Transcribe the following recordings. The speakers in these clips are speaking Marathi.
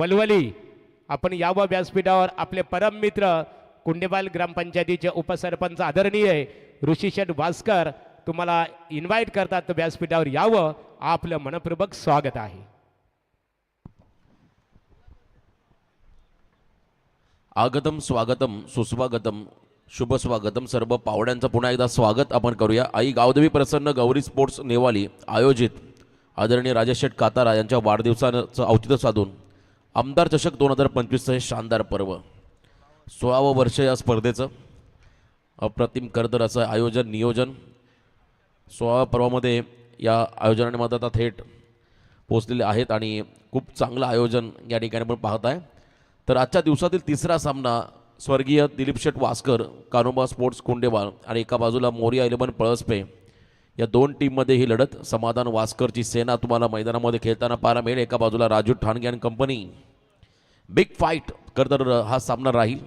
वलवली आपण यावं व्यासपीठावर. आपले परम मित्र कुंडेबाल ग्रामपंचायतीचे उपसरपंच आदरणीय ऋषीशेठ भास्कर तुम्हाला इन्व्हाइट करतात व्यासपीठावर यावं. आपलं मनपूर्वक स्वागत आहे. आगतम स्वागतम सुस्वागतम शुभ स्वागतम. सर्व पाहुण्यांचं पुन्हा एकदा स्वागत आपण करूया. आई गावदेवी प्रसन्न गौरी स्पोर्ट्स नेवाली आयोजित आदरणीय राजेश शेठ कातारा यांच्या वाढदिवसाचं औचित्य साधून आमदार चषक 2025 हे शानदार पर्व 16वं वर्ष या स्पर्धेचं अप्रतिम करदर असं आयोजन नियोजन 16व्या पर्वामध्ये या आयोजनामध्ये आता थेट पोचलेले आहेत आणि खूप चांगलं आयोजन या ठिकाणी आपण पाहत आहे. तर आजच्या दिवसातील तिसरा सामना स्वर्गीय दिलीप शेठ वास्कर कानोबा स्पोर्ट्स कुंडेवाल आणि एका बाजूला मोरिया 11 पळसपे या दोन टीममध्ये ही लढत. समाधान वास्करची सेना तुम्हाला मैदानामध्ये खेळताना पाहायला मिळेल. एका बाजूला राजू ठाणगे आणि कंपनी. बिग फाईट करतर हा सामना राहील.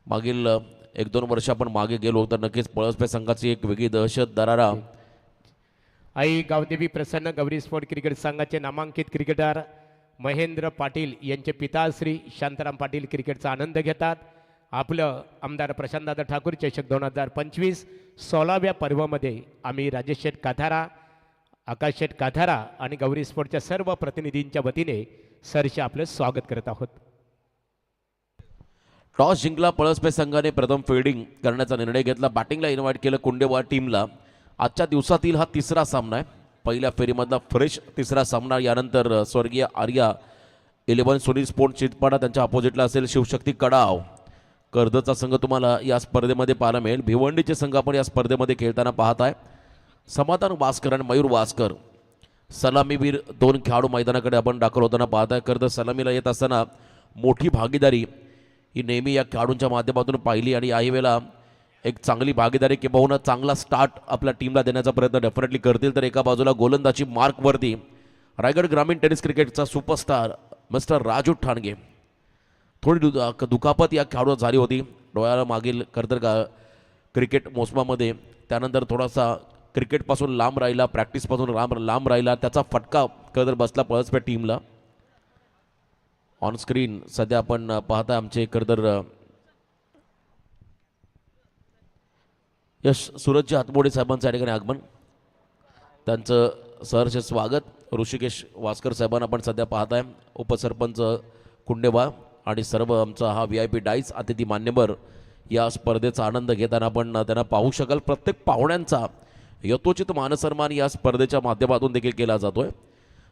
मागील 1-2 वर्ष आपण मागे गेलो तर नक्कीच पळसपे संघाची एक वेगळी दहशत दरारा. आई गावदेवी प्रसन्न गौरी स्पोर्ट क्रिकेट संघाचे नामांकित क्रिकेटर महेंद्र पाटील यांचे पिताश्री शांताराम पाटील क्रिकेटचा आनंद घेतात. आपलं आमदार प्रशांतदादा ठाकूर चषक 2025 16व्या पर्वामध्ये आम्ही राजेश शेठ काथारा आकाश शेठ काथारा आणि गौरी स्पोर्टच्या सर्व प्रतिनिधींच्या वतीने सरचे आपलं स्वागत करत आहोत. टॉस जिंकला पळसपे संघाने प्रथम फिल्डिंग करण्याचा निर्णय घेतला. बॅटिंगला इन्व्हाइट केलं कुंडेवाल टीमला. आजच्या दिवसातील हा तिसरा सामना आहे. पहिल्या फेरीमधला फ्रेश तिसरा सामना. यानंतर स्वर्गीय आर्या 11 सुनील स्पोर्ट चितपाडा त्यांच्या अपोजिटला असेल शिवशक्ती कडाव. कर्जतचा संघ तुम्हाला या स्पर्धेमध्ये पाहायला मिळेल. भिवंडीचे संघ आपण या स्पर्धेमध्ये खेळताना पाहत आहे. समाधान वास्कर आणि मयूर वास्कर सलामीवीर दोन खेळाडू मैदानाकडे आपण दाखल होताना पाहत आहे. कर्जत सलामीला येत असताना मोठी भागीदारी ही नेहमी या खेळाडूंच्या माध्यमातून पाहिली आणि याही वेळेला एक चांगली भागीदारी किंवा चांगला स्टार्ट आपल्या टीमला देण्याचा प्रयत्न डेफिनेटली करतील. तर एका बाजूला गोलंदाजी मार्कवरती रायगड ग्रामीण टेनिस क्रिकेटचा सुपरस्टार मिस्टर राजू ठाणगे. थोडी दुखापत या खेळाडूला झाली होती डोळ्याला मागील करतर क्रिकेट मोसमामध्ये. त्यानंतर थोडासा क्रिकेटपासून लांब राहिला, प्रॅक्टिसपासून लांब राहिला. त्याचा फटका करतर बसला पळसपे टीमला. ऑन स्क्रीन सध्या आपण पाहता आमचे करतर यश सूरजजी हातमोडे साहेबांचं या ठिकाणी आगमन. त्यांचं सहर्ष स्वागत. ऋषिकेश वास्कर साहेबांना आपण सध्या पाहत आहे. उपसरपंच कुंडेबा आणि सर्व आमचा हा VIP डाईस अतिथी मान्यवर या स्पर्धेचा आनंद घेताना आपण त्यांना पाहू शकाल. प्रत्येक पाहुण्यांचा यथोचित मानसन्मान या स्पर्धेच्या माध्यमातून देखील केला जातोय.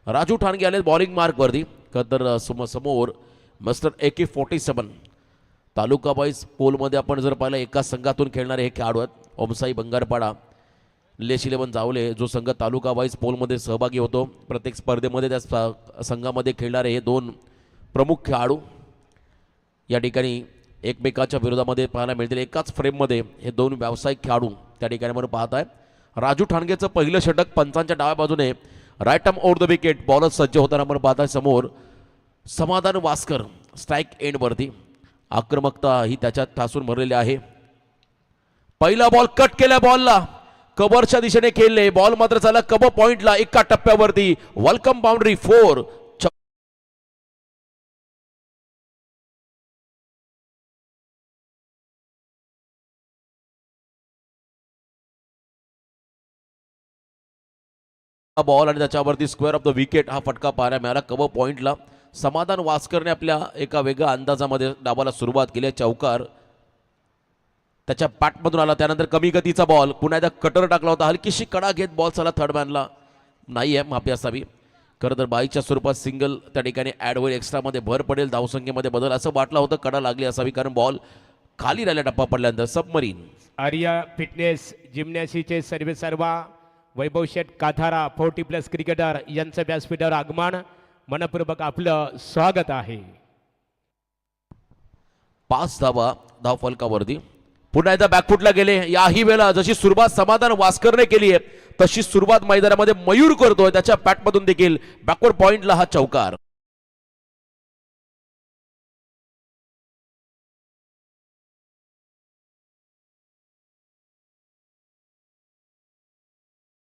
राजू ठाणगे आले बॉलिंग मार्कवरती. तर समोर मिस्टर AK-47 तालुका वाईज पोलमध्ये आपण जर पाहिलं एका संघातून खेळणारे हे खेळाडू आहेत. ओमसाई बंगारपाडा निलेश 11 जावले जो संघ तालुका वाईज पोलमध्ये सहभागी होतो. प्रत्येक स्पर्धेमध्ये त्या संघामध्ये खेळणारे हे दोन प्रमुख खेळाडू या ठिकाणी एकमेकाच्या विरोधामध्ये पाहायला मिळतील. एकाच फ्रेममध्ये हे दोन व्यावसायिक खेळाडू त्या ठिकाणी आपण पाहत आहे. राजू ठाणगेचं पहिलं षटक पंचांच्या डाव्या बाजूने right arm over the wicket. Bowler सज्ज होताना आपण पाहत आहे. समोर समाधान वास्कर स्ट्राईक एंडवरती. आक्रमकता ही त्याच्यात ठासून भरलेली आहे. पहिला बॉल कट केल्या बॉलला कव्हरच्या दिशेने खेळले. बॉल मात्र झाला कव्हर पॉइंटला एका टप्प्यावरती. Welcome boundary 4. बॉल आणि त्याच्यावरती स्क्वेअर ऑफ द विकेट हा फटका पाहायला मिळाला कव्हर पॉइंटला. समाधान वास्करने आपल्या एका वेगळ्या अंदाजामध्ये डावाला सुरुवात केली. चौकार त्याच्या बॅटमधून आला. त्यानंतर कमी गतीचा बॉल पुन्हा एकदा कटर टाकला होता. हलकीशी कडा घेत बॉल चला थर्ड मॅनला नाही आहे माफी असावी. खरं तर बाईच्या स्वरूपात सिंगल त्या ठिकाणी ॲड होईल. एक्स्ट्रामध्ये भर पडेल. धावसंख्येमध्ये बदल असं वाटलं होतं. कडा लागली असावी कारण बॉल खाली राहिला टप्पा पडल्यानंतर. सबमरीन आर्या फिटनेस जिम्नॅसीचे सर्वेसर्वा वैभव शेठ काथारा 40+ क्रिकेटर यांचं व्यासपीठावर आगमन. मनपूर्वक आपलं स्वागत आहे. 5 धावा धावफलकावरती. पुन्हा एकदा बॅकफुटला गेले. याही वेळेला जशी सुरुवात समाधान वास्करने केली आहे तशी सुरुवात मैदानामध्ये मयूर करतोय. त्याच्या बॅटमधून देखील बॅकवर्ड पॉइंटला हा चौकार.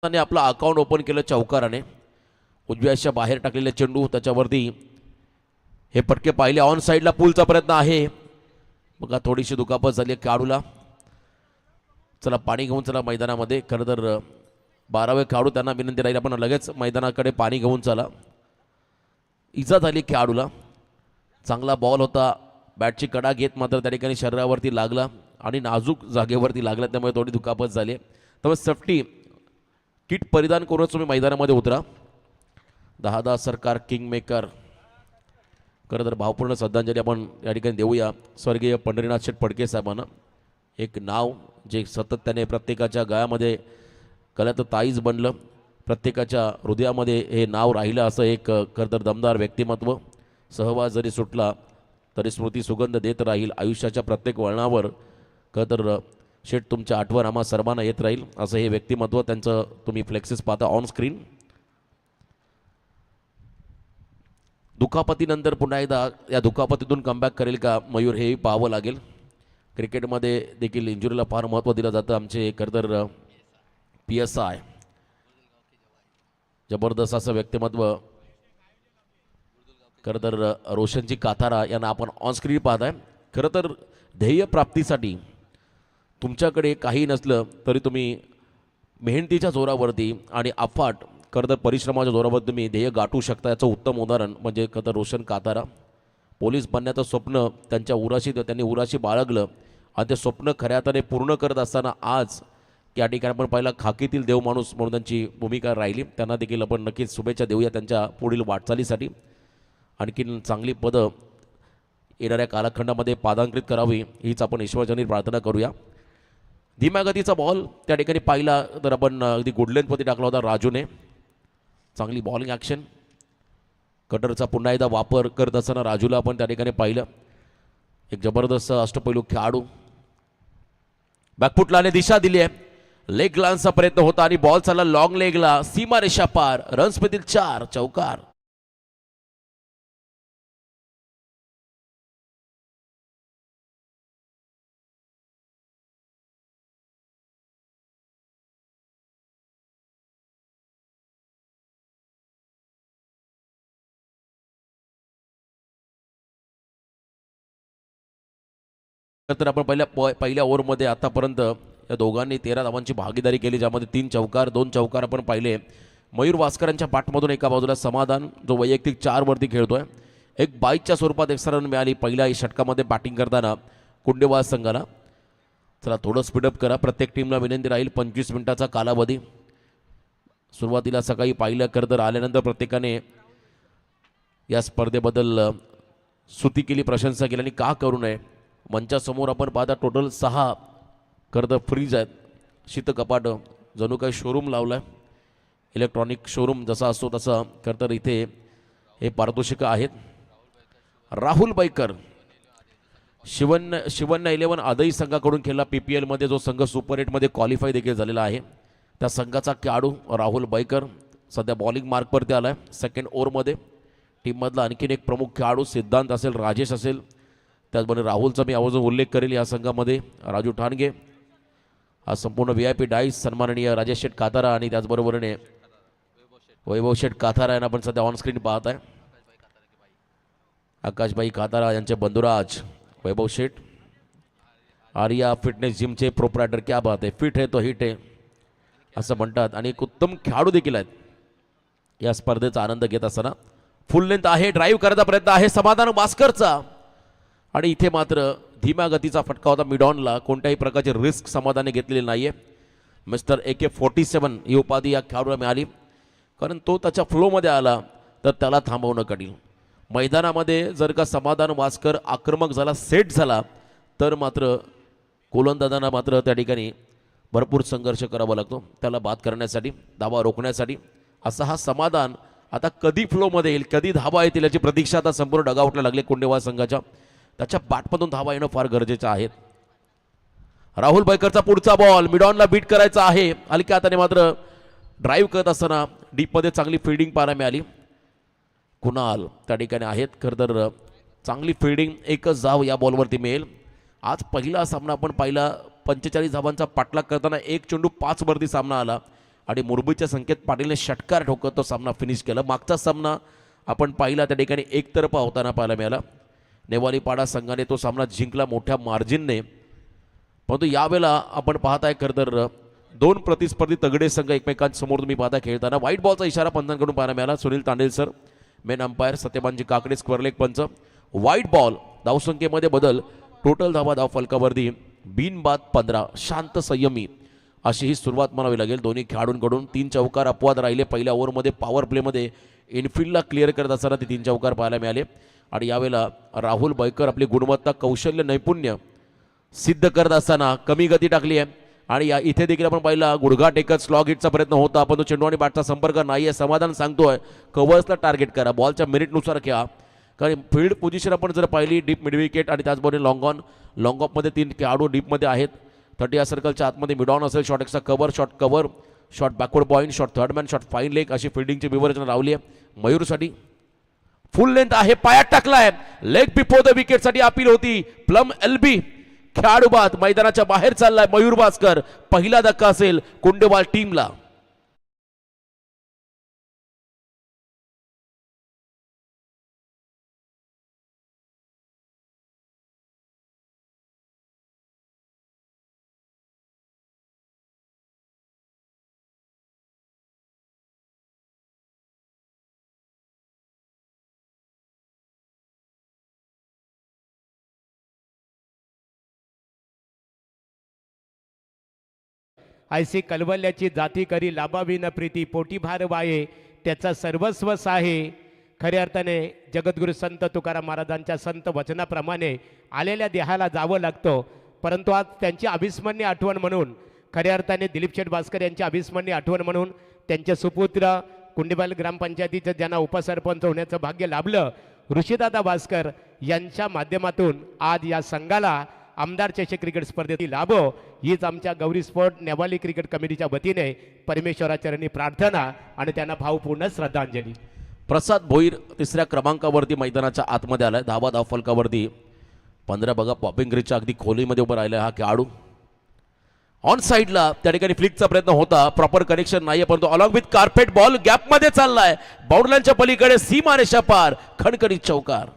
आपलं अकाउंट ओपन केलं चौकाराने. उजव्याच्या बाहेर टाकलेले चेंडू त्याच्यावरती हे पटके पाहिले. ऑन साईडला पुलचा प्रयत्न आहे. बघा थोडीशी दुखापत झाली आहे खेळाडूला. चला पाणी घेऊन चला मैदानामध्ये. खरं तर 12वे खेळाडू त्यांना विनंती राहील आपण लगेच मैदानाकडे पाणी घेऊन चला. इजा झाली खेळाडूला. चांगला बॉल होता. बॅटची कडा घेत मात्र त्या ठिकाणी शरीरावरती लागला आणि नाजूक जागेवरती लागला, त्यामुळे थोडी दुखापत झाली. त्यामुळे सेफ्टी किट परिधान करूनच तुम्ही मैदानामध्ये उतरा. 10 सरकार किंग मेकर. खरं तर भावपूर्ण श्रद्धांजली आपण या ठिकाणी देऊया स्वर्गीय पंढरीनाथ शेठ फडके साहेबांना. एक नाव जे सातत्याने प्रत्येकाच्या गळ्यामध्ये गळ्यात ताईज बनलं, प्रत्येकाच्या हृदयामध्ये हे नाव राहिलं असं एक खरं तर दमदार व्यक्तिमत्व. सहवास जरी सुटला तरी स्मृती सुगंध देत राहील आयुष्याच्या प्रत्येक वळणावर. खरं तर शेठ तुमच्या आठवण आम्हा सर्वांना येत राहील असं हे व्यक्तिमत्व. त्यांचं तुम्ही फ्लेक्सेस पाहता ऑन स्क्रीन. दुखापतीनंतर पुन्हा एकदा या दुखापतीतून कमबॅक करेल का मयूर हेही पाहावं लागेल. क्रिकेटमध्ये देखील इंजुरीला फार महत्त्व दिलं जातं. आमचे खरं तर PSI जबरदस्त असं व्यक्तिमत्व खरं तर रोशनजी काथारा यांना आपण ऑनस्क्रीन पाहत आहे. खरं तर ध्येयप्राप्तीसाठी तुमच्याकडे काही नसलं तरी तुम्ही मेहनतीच्या जोरावरती आणि अफाट खरं तर परिश्रमाच्या जोरावर तुम्ही ध्येय गाठू शकता. याचं उत्तम उदाहरण म्हणजे खरं तर रोशन काथारा. पोलीस बनण्याचं स्वप्न त्यांनी उराशी बाळगलं आणि ते स्वप्न खऱ्या अर्थाने पूर्ण करत असताना आज या ठिकाणी आपण पहिला खाकीतील देव माणूस म्हणून त्यांची भूमिका राहिली. त्यांना देखील आपण नक्कीच शुभेच्छा देऊया त्यांच्या पुढील वाटचालीसाठी. आणखीन चांगली पदं येणाऱ्या कालखंडामध्ये पादांकित करावी हीच आपण ईश्वरचरणी प्रार्थना करूया. धीम्या गतीचा बॉल त्या ठिकाणी पाहिला तर आपण अगदी गुडलेनपती टाकला होता राजूने. चांगली बॉलिंग ॲक्शन. कटरचा पुन्हा एकदा वापर करत असताना राजूला आपण त्या ठिकाणी पाहिलं. एक जबरदस्त अष्टपैलू खेळाडू. बॅकफुटलाने दिशा दिली आहे. लेग ग्लान्सचा प्रयत्न होता आणि बॉल चालला लॉंग लेगला. सीमारेषा पार. रन्समधील 4 चौकार. तर आपण पहिल्या ओव्हरमध्ये आतापर्यंत या दोघांनी 13 धावांची भागीदारी केली, ज्यामध्ये 3 चौकार 2 चौकार आपण पाहिले. मयूर वास्करांच्या पाठमधून एका बाजूला समाधान जो वैयक्तिक 4 वरती खेळतोय. एक 22च्या स्वरूपात एक्स्ट्रा रन मिळाली पहिल्या षटकामध्ये बॅटिंग करताना कुंडेवाल संघाला. चला थोडं स्पीडअप करा. प्रत्येक टीमला विनंती राहील. 25 मिनिटाचा कालावधी. सुरुवातीला सकाळी पाहिलं खरं तर आल्यानंतर प्रत्येकाने या स्पर्धेबद्दल स्तुती केली, प्रशंसा केली आणि का करू नये. मंचासमोर आपण पाहता टोटल 6 खरं तर फ्रीज आहेत. शीतकपाट जणू काही शोरूम लावला आहे. इलेक्ट्रॉनिक शोरूम जसा असतो तसं खरं तर इथे हे पारितोषिकं आहेत. राहुल बैकर शिवन्न 11 आदई संघाकडून खेळला. PPLमध्ये जो संघ सुपर 8मध्ये क्वालिफाय देखील झालेला आहे त्या संघाचा खेळाडू राहुल बैकर सध्या बॉलिंग मार्कवरती आला आहे. सेकंड ओव्हरमध्ये टीममधला आणखीन एक प्रमुख खेळाडू सिद्धांत असेल, राजेश असेल, त्याचबरोबर राहुलचा मी आवर्जून उल्लेख करेल या संघामध्ये राजू ठाणगे. हा संपूर्ण VIP डाईस सन्माननीय राजेश शेठ काथारा आणि त्याचबरोबरीने वैभव शेठ काथारा यांना आपण सध्या ऑनस्क्रीन पाहत आहे. आकाशबाई काथारा यांचे बंधुराज वैभव शेठ. आर्या फिटनेस जिमचे प्रोप्रायटर. क्या बात आहे. फिट है तो हिट है असं म्हणतात आणि एक उत्तम खेळाडू देखील आहेत. या स्पर्धेचा आनंद घेत असताना फुल लेंथ आहे. ड्राईव्ह करायचा प्रयत्न आहे समाधान वास्करचा आणि इथे मात्र धीम्या गतीचा फटका होता मिडॉनला. कोणत्याही प्रकारची रिस्क समाधाने घेतलेली नाही आहे. मिस्टर AK-47 ही उपाधी या खेळाडूला मिळाली कारण तो त्याच्या फ्लोमध्ये आला तर त्याला थांबवणं कठीण. मैदानामध्ये जर का समाधान वास्कर आक्रमक झाला, सेट झाला तर मात्र गोलंदाजांना मात्र त्या ठिकाणी भरपूर संघर्ष करावा लागतो त्याला बाद करण्यासाठी, धावा रोखण्यासाठी. असा हा समाधान आता कधी फ्लोमध्ये येईल, कधी धावा येतील याची प्रतीक्षा आता संपूर्ण डगाउटला लागले कुंडेवाल संघाच्या. त्याच्या बॅटमधून धावा येणं फार गरजेचं आहे. राहुल बैकरचा पुढचा बॉल मिडॉनला बीट करायचा आहे. हलक्या हाताने मात्र ड्राईव्ह करत असताना डीपमध्ये चांगली फिल्डिंग पाहायला मिळाली. कुणाल त्या ठिकाणी आहेत. खरं तर चांगली फिल्डिंग, एकच धाव या बॉलवरती मिळेल. आज पहिला सामना आपण पाहिला 45 धावांचा पाठलाग करताना 1 चेंडू 5 वरती सामना आला आणि मुरबीच्या संकेत पाटीलने षटकार ठोकत तो सामना फिनिश केला. मागचा सामना आपण पाहिला त्या ठिकाणी एकतर्फा होताना पाहायला मिळाला. नेवालीपाडा संघाने तो सामना जिंकला मोठ्या मार्जिनने. परंतु यावेळेला आपण पाहताय खरं तर दोन प्रतिस्पर्धी तगडे संघ एकमेकांसमोर तुम्ही पाहता खेळताना. व्हाईट बॉलचा इशारा पंचांकडून पाहायला मिळाला. Sunil Tandel sir main umpire, सत्यपानजी काकडे स्क्वेअर लेग पंच. व्हाईट बॉल, धावसंख्येमध्ये बदल, टोटल धावा धाव फलकावरती बिनबाद 15. शांत संयमी अशी ही सुरुवात म्हणावी लागेल दोन्ही खेळाडूंकडून. 3 चौकार अपवाद राहिले पहिल्या ओव्हरमध्ये. पॉवर प्लेमध्ये इनफिल्डला क्लिअर करत असताना ते 3 चौकार पाहायला मिळाले. आणि यावेळेला राहुल बैकर आपली गुणवत्ता, कौशल्य, नैपुण्य सिद्ध करत असताना कमी गती टाकली आहे. आणि या इथे देखील आपण पाहिला गुडघा टेकत स्लॉग हिटचा प्रयत्न होता, पण तो चेंडू आणि बॅटचा संपर्क नाही आहे. समाधान सांगतोय कव्हर्सला टार्गेट करा, बॉलच्या मेरिटनुसार खेळा. कारण फील्ड पोझिशन आपण जर पाहिली डीप मिड विकेट आणि त्याचबरोबर लॉंग ऑफमध्ये 3 खेळाडू डीपमध्ये आहेत. 30 या सर्कलच्या आतमध्ये मिड ऑन असेल, शॉट एक्सचा cover, shot backward point, shot third man, shot fine leg अशी फिल्डिंगची विवरचना लावली आहे. मयूरसाठी फुल लेंथ आहे, पायात टाकलाय, लेग बिफोर द विकेटसाठी अपील होती. प्लम एलबी खेळाडू बाद मैदानाच्या बाहेर चाललाय मयूर भास्कर. पहिला धक्का असेल कुंडेवाल टीमला. ऐसी कलवल्याची जाती करी लाभावी न प्रीती, पोटी भार वाये त्याचा सर्वस्व आहे. खऱ्या अर्थाने जगद्गुरु संत तुकाराम महाराजांच्या संत वचनाप्रमाणे आलेल्या देहाला जावं लागतं. परंतु आज त्यांची अविस्मरणीय आठवण म्हणून, खऱ्या अर्थाने दिलीप शेठ भास्कर यांची अविस्मरणीय आठवण म्हणून त्यांचे सुपुत्र कुंडेवाल ग्रामपंचायतीचं ज्यांना उपसरपंच होण्याचं भाग्य लाभलं, ऋषीदादा भास्कर यांच्या माध्यमातून आज या संघाला आमदार चषक क्रिकेट स्पर्धेतील लाभो हीच आमच्या गौरी स्पोर्ट नेवाली क्रिकेट कमिटीच्या वतीने परमेश्वराचरणी प्रार्थना आणि त्यांना भावपूर्ण श्रद्धांजली. प्रसाद भोईर 3ऱ्या क्रमांकावरती मैदानाच्या आतमध्ये आलाय. धावा धाव फलकावरती 15. बघा पॉपिंग ग्रीजच्या अगदी खोलीमध्ये उभं राहिलाय हा खेळाडू. ऑन साईडला त्या ठिकाणी फ्लिकचा प्रयत्न होता, प्रॉपर कनेक्शन नाहीये, परंतु अलॉंग विथ कार्पेट बॉल गॅपमध्ये चाललाय. बाउंड्रीच्या पलीकडे सीमा रेषा पार, खणखणीत चौकार.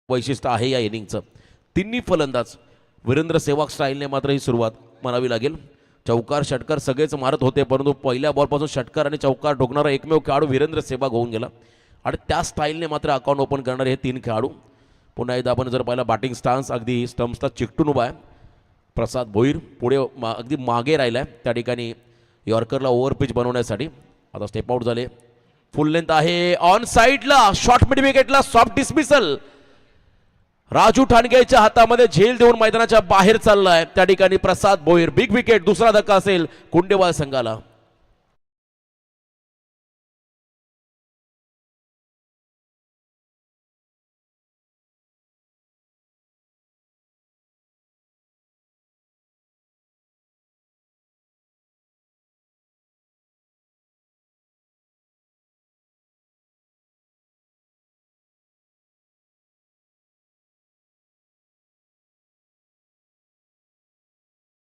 वैशिष्ट्य आहे या इनिंगचं. तिन्ही फलंदाज वीरेंद्र सेवाग स्टाईलने मात्र ही सुरुवात म्हणावी लागेल. चौकार षटकार सगळेच मारत होते, परंतु पहिल्या बॉलपासून षटकार आणि चौकार ठोकणारा एकमेव खेळाडू वीरेंद्र सेवाग होऊन गेला. आणि त्या स्टाईलने मात्र अकाउंट ओपन करणारे हे 3 खेळाडू. पुन्हा एकदा आपण जर पाहिला बॅटिंग स्टान्स अगदी स्टम्प्सला चिकटून उभा आहे. प्रसाद भोईर पुढे अगदी मागे राहिला आहे त्या ठिकाणी यॉर्करला ओव्हर पिच बनवण्यासाठी. आता स्टेप आउट झाले. फुल लेंथ आहे, ऑन साईडला शॉर्ट मिड विकेटला सॉफ्ट डिसमिसल. राजू ठाणगेच्या हातामध्ये झेल देऊन मैदानाच्या बाहेर चाललाय त्या ठिकाणी प्रसाद भोईर. बिग विकेट, दुसरा धक्का असेल कुंडेवाल संघाला.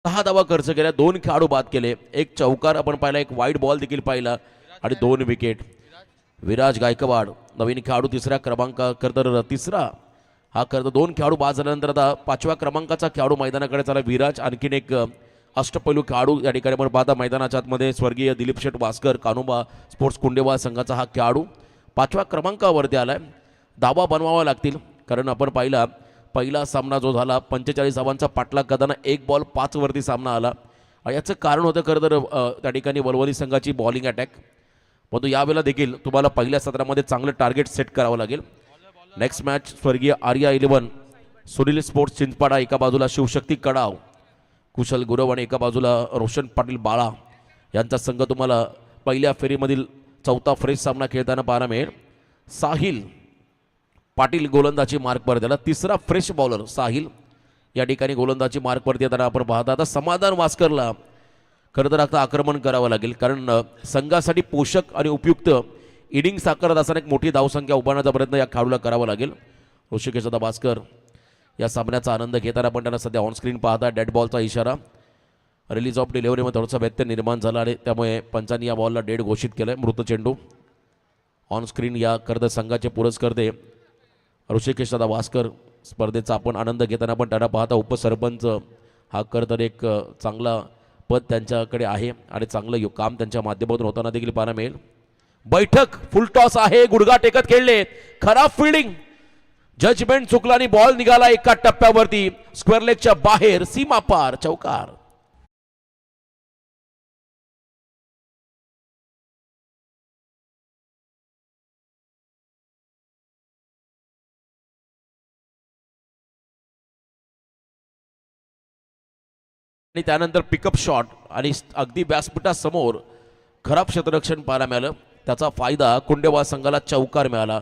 सहा धावा खर्च केल्या, 2 खेळाडू बाद केले, 1 चौकार आपण पाहिला, 1 वाईड बॉल देखील पाहिला आणि 2 विकेट. विराज गायकवाड नवीन खेळाडू 3ऱ्या क्रमांकाकर तिसरा हा करता 2 खेळाडू बाद झाल्यानंतर आता 5व्या क्रमांकाचा खेळाडू मैदानाकडे चालला विराज. आणखीन एक अष्टपैलू खेळाडू या ठिकाणी आपण पाहता मैदानाच्या आतमध्ये स्वर्गीय दिलीप शेठ भास्कर कानोबा स्पोर्ट्स कुंडेवाल संघाचा हा खेळाडू 5व्या क्रमांकावरती आलाय. धावा बनवावा लागतील कारण आपण पाहिला पहिला सामना जो झाला 45 धावांचा पाठलाग करताना 1 बॉल 5 वरती सामना आला. याचं कारण होतं खरं तर त्या ठिकाणी वलवली संघाची बॉलिंग अटॅक. परंतु यावेळेला देखील तुम्हाला पहिल्या सत्रामध्ये चांगलं टार्गेट सेट करावं लागेल. नेक्स्ट मॅच स्वर्गीय आर्या 11 सुनील स्पोर्ट्स चिंचपाडा एका बाजूला, शिवशक्ती कडाव कुशल गुरव आणि एका बाजूला रोशन पाटील बाळा यांचा संघ तुम्हाला पहिल्या फेरीमधील 4था फ्रेश सामना खेळताना पाहायला मिळेल. साहिल पाटील गोलंदाजी मार्कवर त्याला 3रा फ्रेश बॉलर साहिल या ठिकाणी गोलंदाजी मार्कवरती येताना आपण पाहता. आता समाधान वास्करला खरं तर आता आक्रमण करावं लागेल, कारण संघासाठी पोषक आणि उपयुक्त इनिंग साकारत असताना एक मोठी धावसंख्या उभारण्याचा प्रयत्न या खेळाडूला करावा लागेल. ऋषिकेश भास्कर या सामन्याचा आनंद घेताना पण त्यांना सध्या ऑनस्क्रीन पाहता डेड बॉलचा इशारा. रिलीज ऑफ डिलिव्हरीमध्ये थोडासा व्यत्यय निर्माण झाला आणि त्यामुळे पंचांनी या बॉलला डेड घोषित केलं आहे. मृत चेंडू ऑनस्क्रीन या करत संघाचे पुरस्कर्ते ऋषिकेश भास्कर स्पर्धेचा आपण आनंद घेताना पण त्यांना पाहता उपसरपंच हा तर एक चांगला पद त्यांच्याकडे आहे आणि चांगलं काम त्यांच्या माध्यमातून होताना देखील पाहायला मिळेल. बैठक फुल टॉस आहे, गुडघा टेकत खेळले, खराब फिल्डिंग, जजमेंट चुकला आणि बॉल निघाला एका टप्प्यावरती स्क्वेअर लेगच्या बाहेर, सीमा पार, चौकार. आणि त्यानंतर पिकअप शॉट आणि अगदी व्यासपीठासमोर खराब क्षेत्ररक्षण पाहायला मिळालं. त्याचा फायदा कुंडेवा संघाला चौकार मिळाला.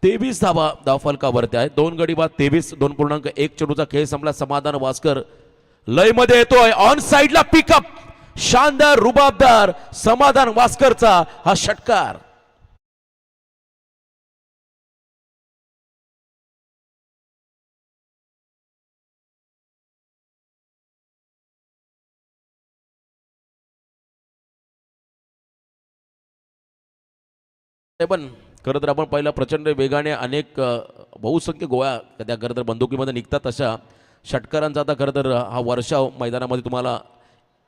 23 धावा धावफलकावरती आहे. 2 गडी बाद 23, 2.1 चेंडूचा खेळ संपला. समाधान वास्कर लयमध्ये येतोय, ऑन साइडला पिकअप, शानदार रुबाबदार समाधान वास्करचा हा षटकार. पण खरं तर आपण पहिला प्रचंड वेगाने अनेक बहुसंख्य गोळ्या त्या खरं तर बंदुकीमध्ये निघतात तशा षटकारांचा आता खरं तर हा वर्षाव मैदानामध्ये तुम्हाला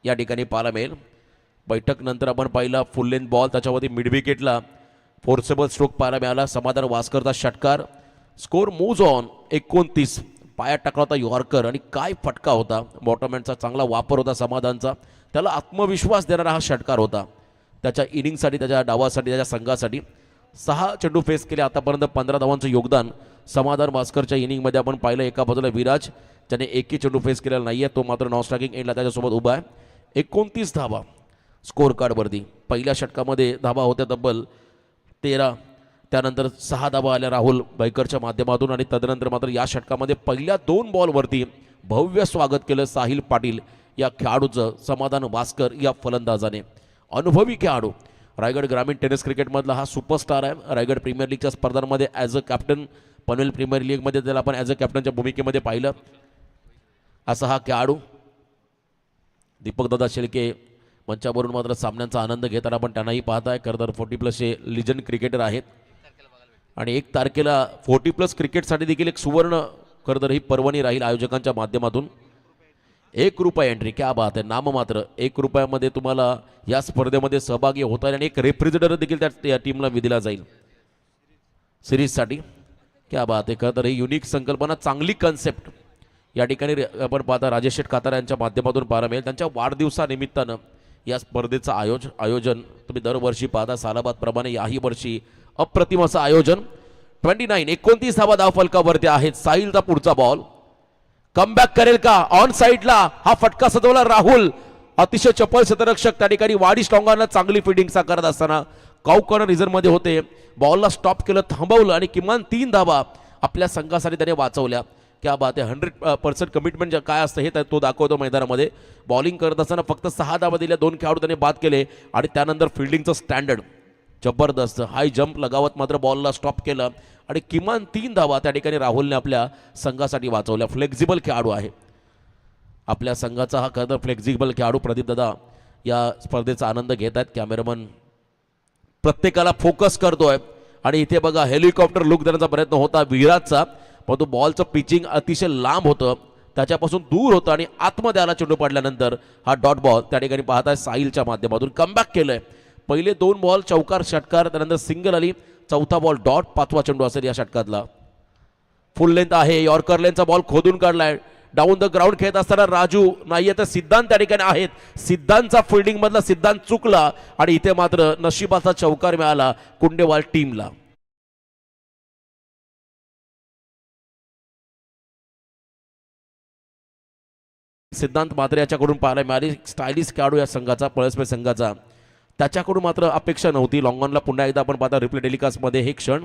या ठिकाणी पाहायला मिळेल. बैठक नंतर आपण पाहिला फुल लेंथ बॉल, त्याच्यावरती मिड विकेटला फोर्सेबल स्ट्रोक पाहायला मिळाला. समाधान वास्करचा षटकार. Score moves on 29. पायात टाकला होता यॉर्कर आणि काय फटका होता. बॉटमहँडचा चांगला वापर होता समाधानचा. त्याला आत्मविश्वास देणारा हा षटकार होता त्याच्या इनिंगसाठी, त्याच्या डावासाठी, त्याच्या संघासाठी. 6 चेंडू फेस केले आतापर्यंत. 15 धावांचं योगदान समाधान वास्करच्या इनिंगमध्ये आपण पाहिलं. एका बाजूला विराज ज्याने एकही चेंडू फेस केलेला नाही आहे, तो मात्र नॉन स्ट्रायकिंग एंडला त्याच्यासोबत उभा आहे. 29 धावा स्कोर कार्डवरती. पहिल्या षटकामध्ये धावा होत्या तब्बल 13, त्यानंतर 6 धावा आल्या राहुल बैकरच्या माध्यमातून आणि तदनंतर मात्र या षटकामध्ये पहिल्या 2 बॉलवरती भव्य स्वागत केलं साहिल पाटील या खेळाडूचं, समाधान वास्कर या फलंदाजाने. अनुभवी खेळाडू, रायगड ग्रामीण टेनिस क्रिकेटमधला हा सुपरस्टार आहे. रायगड प्रीमियर लीगच्या स्पर्धांमध्ये as a captain, Panvel premier लीगमध्ये त्याला आपण ॲज अ कॅप्टनच्या भूमिकेमध्ये पाहिलं. असा हा खेळाडू. दीपकदादा शेळके मंचावरून मात्र सामन्यांचा आनंद घेताना आपण त्यांनाही पाहताय. खरं तर 40+ हे लिजंड क्रिकेटर आहेत आणि 1 तारखेला 40+ क्रिकेटसाठी देखील एक सुवर्ण खरं तर ही पर्वणी राहील आयोजकांच्या माध्यमातून. 1 रुपया एंट्री, क्या बात आहे. नाम मात्र 1 रुपयामध्ये तुम्हाला या स्पर्धेमध्ये सहभागी होता येईल आणि एक रेफ्रिजरेटर देखील त्या टीमला दिला जाईल सिरीजसाठी. क्या बात आहे. खरं तर ही युनिक संकल्पना, चांगली कन्सेप्ट या ठिकाणी आपण पाहता राजेश शेठ खातार यांच्या माध्यमातून पाहायला मिळेल. त्यांच्या वाढदिवसानिमित्तानं या स्पर्धेचं आयोजन तुम्ही दरवर्षी पाहता सालाबादप्रमाणे याही वर्षी अप्रतिम असं आयोजन. 29 धावा धावफलकावरती आहेत. साहिलचा पुढचा बॉल कमबॅक करेल का. ऑन साइडला हा फटका सजवला राहुल, अतिशय चपळ क्षेत्ररक्षक त्या ठिकाणी. वाडी स्ट्रॉंगांना चांगली फिल्डिंग साकारत असताना काउकॉर्नर रिझर्व्हमध्ये होते. बॉलला स्टॉप केलं, थांबवलं आणि किमान 3 धावा आपल्या संघासाठी त्याने वाचवल्या. क्या बात आहे. 100% कमिटमेंट काय असतं हे तो दाखवतो मैदानामध्ये. बॉलिंग करत असताना फक्त 6 धावा दिल्या, 2 खेळाडू त्याने बाद केले आणि त्यानंतर फिल्डिंगचं स्टँडर्ड जबरदस्त. हाय जंप लगावत मात्र बॉलला स्टॉप केलं आणि किमान 3 धावा त्या ठिकाणी राहुलने आपल्या संघासाठी वाचवल्या. फ्लेक्झिबल खेळाडू आहे आपल्या संघाचा हा. खरं फ्लेक्झिबल खेळाडू प्रदीपदादा या स्पर्धेचा आनंद घेत आहेत. कॅमेरामन प्रत्येकाला फोकस करतोय आणि इथे बघा हेलिकॉप्टर लुक देण्याचा प्रयत्न होता विराजचा, परंतु बॉलचं पिचिंग अतिशय लांब होतं, त्याच्यापासून दूर होतं आणि आतमध्ये आला. चेंडू पडल्यानंतर हा डॉट बॉल त्या ठिकाणी पाहताय साहिलच्या माध्यमातून. कमबॅक केलंय. पहिले 2 बॉल चौकार षटकार, त्यानंतर सिंगल आली, 4था बॉल डॉट, 5वा चेंडू असेल या षटकातला. फुल लेंथ आहे. यॉर्कर लेनचा बॉल खोदून काढलाय. डाऊन द ग्राउंड खेळत असताना राजू नाहीये तर सिद्धांत त्या ठिकाणी आहेत. सिद्धांतचा फिल्डिंग मधला सिद्धांत चुकला आणि इथे मात्र नशिबाचा चौकार मिळाला कुंडेवाल टीमला. सिद्धांत मात्र याच्याकडून पाहायला मिळाली. स्टायलिश खेळाडू या संघाचा, पळसपे संघाचा. त्याच्याकडून मात्र अपेक्षा नव्हती. लॉंगॉनला पुन्हा एकदा आपण पाहता रिप्ले टेलिकास्टमध्ये हे क्षण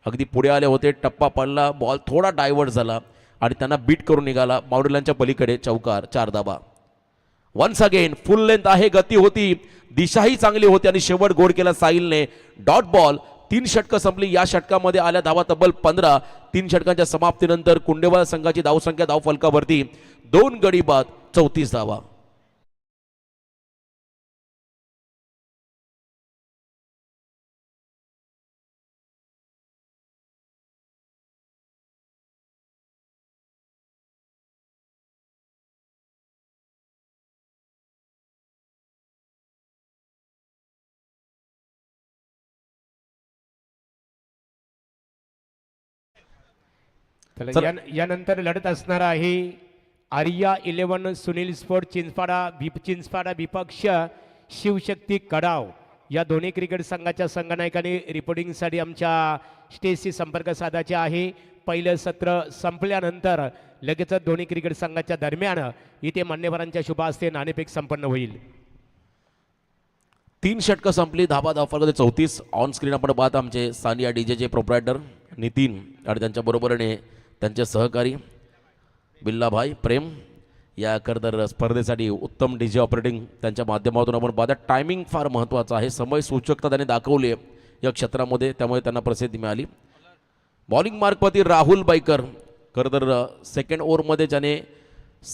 अगदी पुढे आले होते. टप्पा पडला, बॉल थोडा डायव्हर्ट झाला आणि त्यांना बीट करून निघाला. बाउंड्रीलाईनच्या पलीकडे चौकार, 4 धावा. वन्स अगेन फुल लेंथ आहे, गती होती, दिशाही चांगली होती आणि शेवट गोड केला साहिलने. Dot ball. 3 षटकं संपली. या षटकामध्ये आल्या धावा तब्बल 15. 3 षटकांच्या समाप्तीनंतर कुंडेवाल संघाची धावसंख्या धावफलकावरती 2 गडी बाद 34 धावा. तर यानंतर लढत असणार आहे आर्या 11 सुनील स्पोर्ट चिंचपाडा विपक्ष शिवशक्ती कडाव. या दोन्ही क्रिकेट संघाच्या संघनायकांनी रिपोर्टिंगसाठी आमच्या स्टेजशी संपर्क साधायचे आहे. पहिलं सत्र संपल्यानंतर लगेच दोन्ही क्रिकेट संघाच्या दरम्यान इथे मान्यवरांच्या शुभ हस्ते नाणेफेक संपन्न होईल. 3 षटकं संपली. धावा धावफलकामध्ये 34. ऑन स्क्रीन आपण पाहत आमचे सानिया डीजेचे प्रोप्रायटर नितीन आणि त्यांच्या बरोबरीने त्यांचे सहकारी बिल्लाभाई प्रेम. या खरंतर स्पर्धेसाठी उत्तम डीजे ऑपरेटिंग त्यांच्या माध्यमातून आपण पाहता. टायमिंग फार महत्त्वाचा आहे. समय सूचकता त्यांनी दाखवली आहे या क्षेत्रामध्ये, त्यामुळे त्यांना प्रसिद्धी मिळाली. बॉलिंग मार्कवरती राहुल बाईकर. खरंतर सेकंड ओव्हरमध्ये ज्याने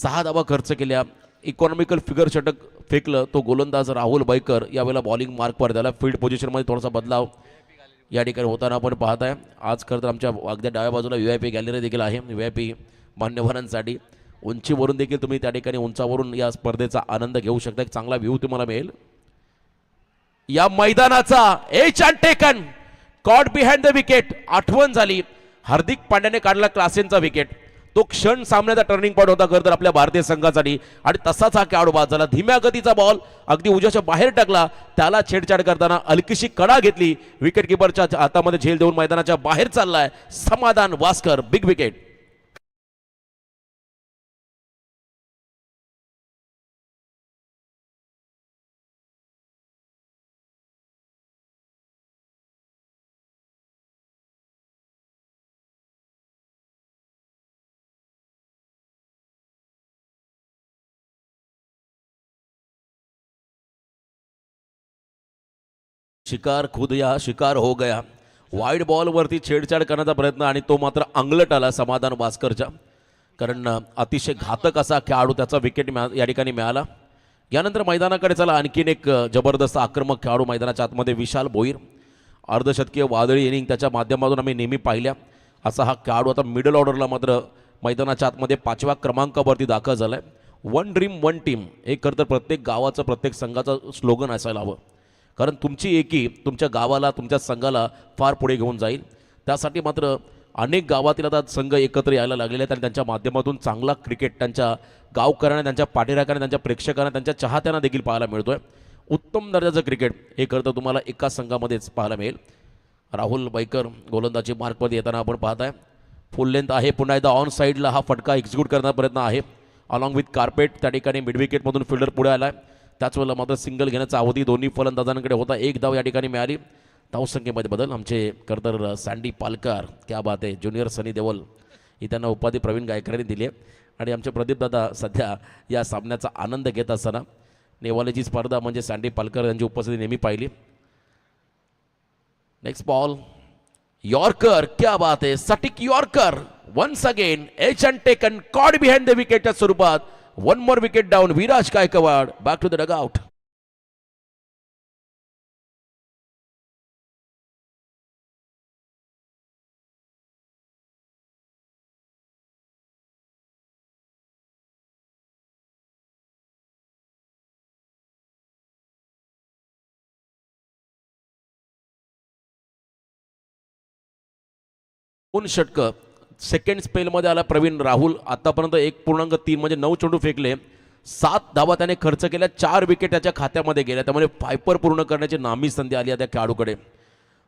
6 धावा खर्च केल्या, इकॉनॉमिकल फिगर षटक फेकलं, तो गोलंदाज राहुल बाईकर यावेळेला बॉलिंग मार्कवर. त्याला फील्ड पोझिशनमध्ये थोडासा बदलाव या ठिकाणी होताना आपण पाहत आहे. आज खरं तर आमच्या अगदी डाव्या बाजूला VIP गॅलरी देखील आहे. VIP मान्यवरांसाठी उंचीवरून देखील तुम्ही त्या ठिकाणी उंचावरून या स्पर्धेचा आनंद घेऊ शकता. एक चांगला व्ह्यू तुम्हाला मिळेल. या मैदानाचा edge and taken caught behind the wicket. आठवण झाली, हार्दिक पांड्याने काढला क्लासेनचा विकेट. तो क्षण सामन्याचा टर्निंग पॉईंट होता खरं तर आपल्या भारतीय संघासाठी. आणि तसाच हा खेळाडू बाद झाला. धीम्या गतीचा बॉल अगदी उजव्याच्या बाहेर टाकला. त्याला छेडछाड करताना हलकीशी कडा घेतली. विकेट किपरच्या हातामध्ये झेल देऊन मैदानाच्या बाहेर चाललाय समाधान वास्कर. Big wicket. शिकार खुद या शिकार हो गया. वाईड बॉलवरती छेडछाड करण्याचा प्रयत्न आणि तो मात्र अंगलट आला समाधान वास्करच्या. कारण अतिशय घातक असा खेळाडू त्याचा विकेट या ठिकाणी मिळाला. यानंतर मैदानाकडे चला आणखीन एक जबरदस्त आक्रमक खेळाडू मैदानाच्या आतमध्ये विशाल भोईर. अर्धशतकीय वादळी इनिंग त्याच्या माध्यमातून आम्ही नेहमी पाहिल्या. असा हा खेळाडू आता मिडल ऑर्डरला मात्र मैदानाच्या आतमध्ये 5व्या क्रमांकावरती दाखल झाला आहे. 1 ड्रीम 1 टीम हे खरं तर प्रत्येक गावाचं प्रत्येक संघाचं स्लोगन असायला हवं. कारण तुमची एकी तुमच्या गावाला तुमच्या संघाला फार पुढे घेऊन जाईल. त्यासाठी मात्र अनेक गावातील आता संघ एकत्र यायला लागलेले आहेत आणि त्यांच्या माध्यमातून चांगला क्रिकेट त्यांच्या गावकऱ्यांना, त्यांच्या पाठीराख्यांना, त्यांच्या प्रेक्षकांना, त्यांच्या चाहत्यांना देखील पाहायला मिळतोय. उत्तम दर्जाचं क्रिकेट हे खरं तर तुम्हाला एका संघामध्येच पाहायला मिळेल. राहुल बाईकर गोलंदाजी मार्कमध्ये येताना आपण पाहत आहे. फुल लेंथ आहे. पुन्हा एकदा ऑन साईडला हा फटका एक्झिक्यूट करण्याचा प्रयत्न आहे. अलॉंग विथ कार्पेट त्या ठिकाणी मिड विकेटमधून फिल्डर पुढे आला आहे. त्याच वेळेला मात्र सिंगल घेण्याचा अवधी दोन्ही फलंदाजांकडे होता. 1 धाव या ठिकाणी मिळाली. धावसंख्येमध्ये बदल. आमचे खरंतर सँडी पालकर क्या बात आहे. ज्युनियर सनी देवल ही त्यांना उपाधी प्रवीण गायकरांनी दिली आहे. आणि आमचे प्रदीपदादा सध्या या सामन्याचा आनंद घेत असताना नेवालेची स्पर्धा म्हणजे सँडी पालकर यांची उपस्थिती नेहमी पाहिली. Next ball yorker. क्या बात आहे. सटिक yorker. Once again edge and taken caught behind the विकेटच्या स्वरूपात. 1 more wicket down. Viraj Gaikwad back to the dugout. दोन षटकं सेकंड स्पेलमध्ये आला प्रवीण राहुल. आतापर्यंत 1.3 म्हणजे 9 चेंडू फेकले. 7 धावा त्याने खर्च केल्या. 4 विकेट त्याच्या खात्यामध्ये गेल्या. त्यामुळे फायपर पूर्ण करण्याची नामी संधी आली आहे त्या खेळाडूकडे.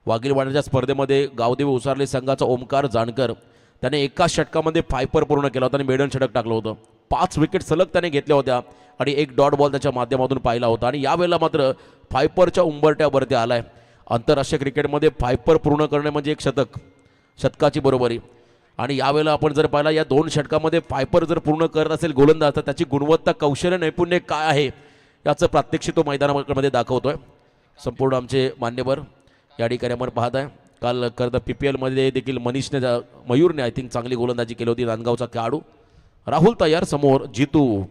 वाघीलवाड्याच्या स्पर्धेमध्ये गावदेवी उसारले संघाचा ओमकार जानकर त्याने एका षटकामध्ये फायपर पूर्ण केला होता आणि मेडन षटक टाकलं होतं. 5 विकेट सलग त्याने घेतल्या होत्या आणि 1 डॉट बॉल त्याच्या माध्यमातून पाहिला होता. आणि यावेळेला मात्र फायपरच्या उंबरट्यावरती आलाय. आंतरराष्ट्रीय क्रिकेटमध्ये फायपर पूर्ण करणे म्हणजे एक शतक, शतकाची बरोबरी. आणि यावेळेला आपण जर पाहिला या 2 षटकामध्ये पायपर जर पूर्ण करत असेल गोलंदाज तर त्याची गुणवत्ता कौशल्य नैपुण्य काय आहे याचं प्रात्यक्षिक तो मैदानामध्ये दाखवतोय. संपूर्ण आमचे मान्यवर या ठिकाणी आपण पाहत आहे. काल खरं तर PPL मध्ये देखील मयूरने आय थिंक चांगली गोलंदाजी केली होती. नांदगावचा खेळाडू राहुल तयार समोर जितू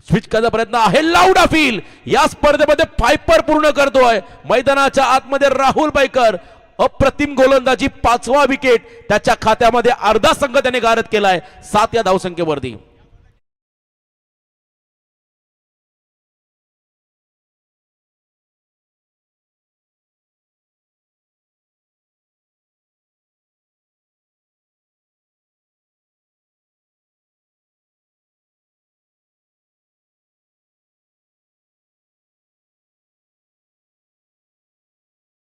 स्विच करायचा प्रयत्न आहे. लाऊड फील या स्पर्धेमध्ये पायपर पूर्ण करतोय. मैदानाच्या आतमध्ये राहुल बाईकर अप्रतिम गोलंदाजी 5वा विकेट त्याच्या खात्यामध्ये अर्धा संघ त्याने गारद केलाय 7 या धावसंख्येवरती.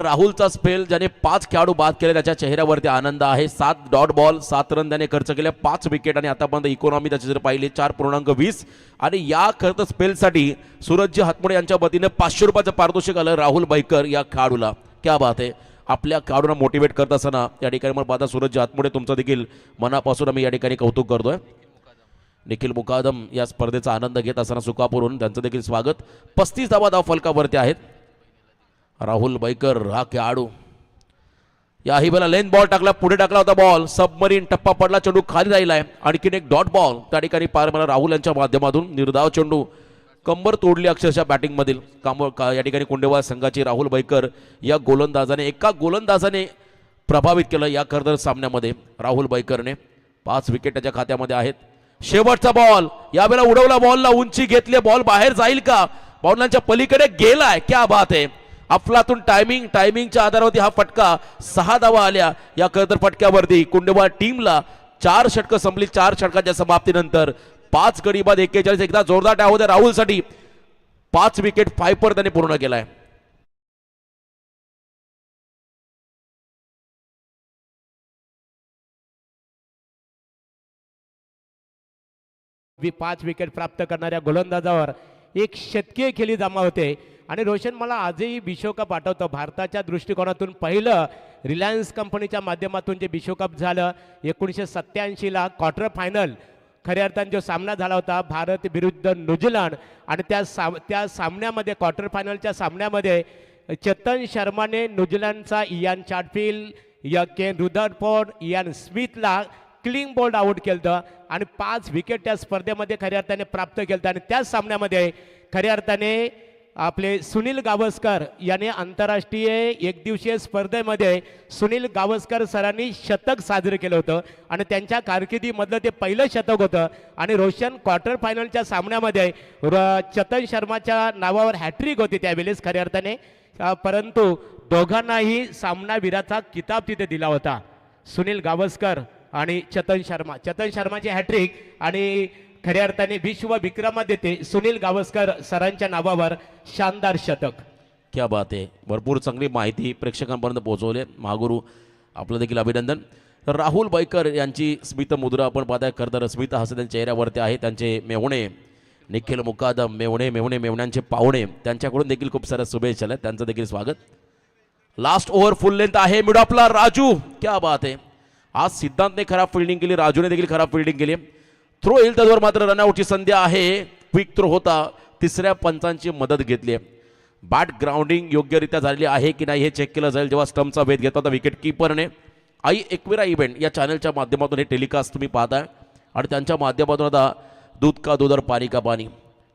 राहुलचा स्पेल ज्याने 5 खेळाडू बाद केले त्याच्या चेहऱ्यावरती आनंद आहे. 7 डॉट बॉल 7 रन त्याने खर्च केले 5 विकेट आणि आतापर्यंत इकॉनॉमी त्याची जर पाहिली 4.20 आणि या खर्च स्पेलसाठी सूरजजी हातमुडे यांच्या वतीने 500 रुपयाचं पारितोषिक आलं राहुल बाईकर या खेळाडूला. क्या बात आहे. आपल्या खेळाडूंना मोटिवेट करत असताना या ठिकाणी मला पाहता सूरजजी हातमुडे तुमचं देखील मनापासून आम्ही या ठिकाणी कौतुक करतोय. निखिल मुकादम या स्पर्धेचा आनंद घेत असताना सुकापूरहून त्यांचं देखील स्वागत. 35 धावा फलकावरती आहेत. राहुल बाईकर हा खेळाडू याही वेळेला लेन बॉल टाकला पुढे टाकला होता बॉल सबमरीन टप्पा पडला चेंडू खाली राहिलाय. आणखीन एक डॉट बॉल त्या ठिकाणी पार मला राहुल यांच्या माध्यमातून निर्धाव चेंडू कंबर तोडली अक्षरशः बॅटिंग मधील या ठिकाणी कुंडेवाल संघाची राहुल बाईकर या गोलंदाजाने एका गोलंदाजाने प्रभावित केलं या खरतर सामन्यामध्ये. राहुल बाईकरने 5 विकेट त्याच्या खात्यामध्ये आहेत. शेवटचा बॉल यावेळेला उडवला बॉलला उंची घेतली बॉल बाहेर जाईल का बॉलांच्या पलीकडे गेलाय. क्या बात आहे. अफलातून टायमिंगच्या आधारावरती हा फटका 6 धावा आल्या या खरतर फटक्यावरती. कुंडेवाल टीमला 4 षटकं संपली. 4 षटकाच्या समाप्तीनंतर 5 गडी बाद 41 एकदा जोरदार डाव होता राहुलसाठी. 5 विकेट पायपर त्याने पूर्ण केलाय. 5 विकेट प्राप्त करणाऱ्या गोलंदाजावर एक शतकीय खेळी जमा होते. आणि रोशन मला आजही विश्वकप आठवतं. भारताच्या दृष्टिकोनातून पहिलं रिलायन्स कंपनीच्या माध्यमातून जे विश्वकप झालं 1987ला क्वार्टर फायनल खऱ्या अर्थाने जो सामना झाला होता भारत विरुद्ध न्यूझीलंड आणि त्या सामन्यामध्ये क्वार्टर फायनलच्या सामन्यामध्ये चेतन शर्माने न्यूझीलंडचा इयान चार्टफिल्ड केन रुदरफोर्ड इयान स्मिथला क्लीन बोल्ड आउट केलं आणि 5 विकेट त्या स्पर्धेमध्ये खऱ्या अर्थाने प्राप्त केलं. आणि त्याच सामन्यामध्ये खऱ्या अर्थाने आपले सुनील गावस्कर याने आंतरराष्ट्रीय एकदिवसीय स्पर्धेमध्ये सुनील गावस्कर सरांनी शतक साजरे केलं होतं आणि त्यांच्या कारकिर्दीमधलं ते पहिलं शतक होतं. आणि रोशन क्वार्टर फायनलच्या सामन्यामध्ये चेतन शर्माच्या नावावर हॅट्रिक होती त्यावेळेस खऱ्या अर्थाने. परंतु दोघांनाही सामनावीराचा किताब तिथे दिला होता. सुनील गावस्कर आणि चेतन शर्माची हॅट्रिक आणि खऱ्या अर्थाने विश्व विक्रमादित्य सुनील गावस्कर सरांच्या नावावर शानदार शतक. क्या बात आहे. भरपूर चांगली माहिती प्रेक्षकांपर्यंत पोहोचवली. महागुरू आपलं देखील अभिनंदन. राहुल बाईकर यांची स्मित मुद्रा आपण पाहताय. खरं तर स्मित हास्य त्यांच्या चेहऱ्यावरती आहे. त्यांचे मेवणे निखिल मुकादम मेवण्यांचे पाहुणे त्यांच्याकडून देखील खूप साऱ्या शुभेच्छा आहेत. त्यांचं देखील स्वागत. लास्ट ओव्हर फुल लेंथ आहे मिड ऑफला राजू. क्या बात आहे. आज सिद्धांतने खराब फिल्डिंग केली राजूने देखील खराब फिल्डिंग केली. थ्रो येईल त्यावर मात्र रनआउटची संधी आहे. क्विक थ्रो होता. तिसऱ्या पंचांची मदत घेतली. बॅट ग्राउंडिंग योग्यरित्या झालेली आहे की नाही हे चेक केलं जाईल जेव्हा स्टम्पचा वेध घेतला होता विकेट किपरने. आई एकविरा इव्हेंट या चॅनलच्या माध्यमातून हे टेलिकास्ट तुम्ही पाहताय आणि त्यांच्या माध्यमातून आता दूध का दूध और पाणी का पाणी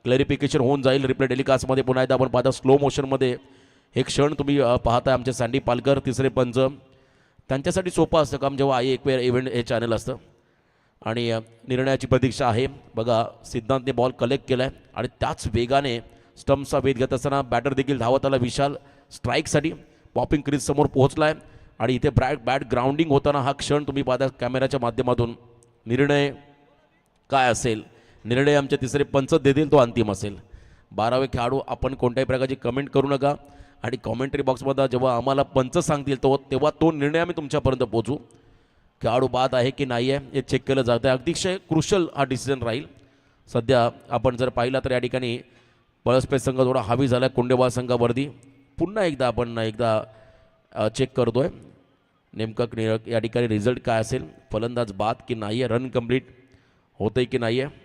क्लॅरिफिकेशन होऊन जाईल रिप्ले टेलिकास्टमध्ये. पुन्हा एकदा आपण पाहता स्लो मोशनमध्ये हे क्षण तुम्ही पाहताय. आमचे सँडी पालकर तिसरे पंच त्यांच्यासाठी सोपं असतं काम जेव्हा आई एकविरा इव्हेंट हे चॅनल असतं. आणि निर्णयाची प्रतीक्षा आहे. बघा सिद्धांतने बॉल कलेक्ट केला आहे आणि त्याच वेगाने स्टम्पचा वेध घेत असताना बॅटर देखील धावत आला विशाल स्ट्राईकसाठी. पॉपिंग क्रीज समोर पोहोचला आहे आणि इथे बॅट ग्राउंडिंग होताना हा क्षण तुम्ही पाहता कॅमेऱ्याच्या माध्यमातून. निर्णय काय असेल निर्णय आमचे तिसरे पंच देतील तो अंतिम असेल. 12वे खेळाडू आपण कोणत्याही प्रकारची कमेंट करू नका आणि कॉमेंट्री बॉक्समध्ये जेव्हा आम्हाला पंच सांगतील तेव्हा तो निर्णय आम्ही तुमच्यापर्यंत पोहोचू. खेळाडू बाद आहे की नाही आहे हे चेक केलं जातं. अतिशय क्रुशल हा डिसिजन राहील. सध्या आपण जर पाहिला तर या ठिकाणी पळसपेठ संघ थोडा हावी झाला कुंडेवाल संघावरती. पुन्हा एकदा आपण चेक करतोय. नेमका या ठिकाणी रिझल्ट काय असेल, फलंदाज बाद की नाही आहे, रन कंप्लीट होतंय की नाही आहे.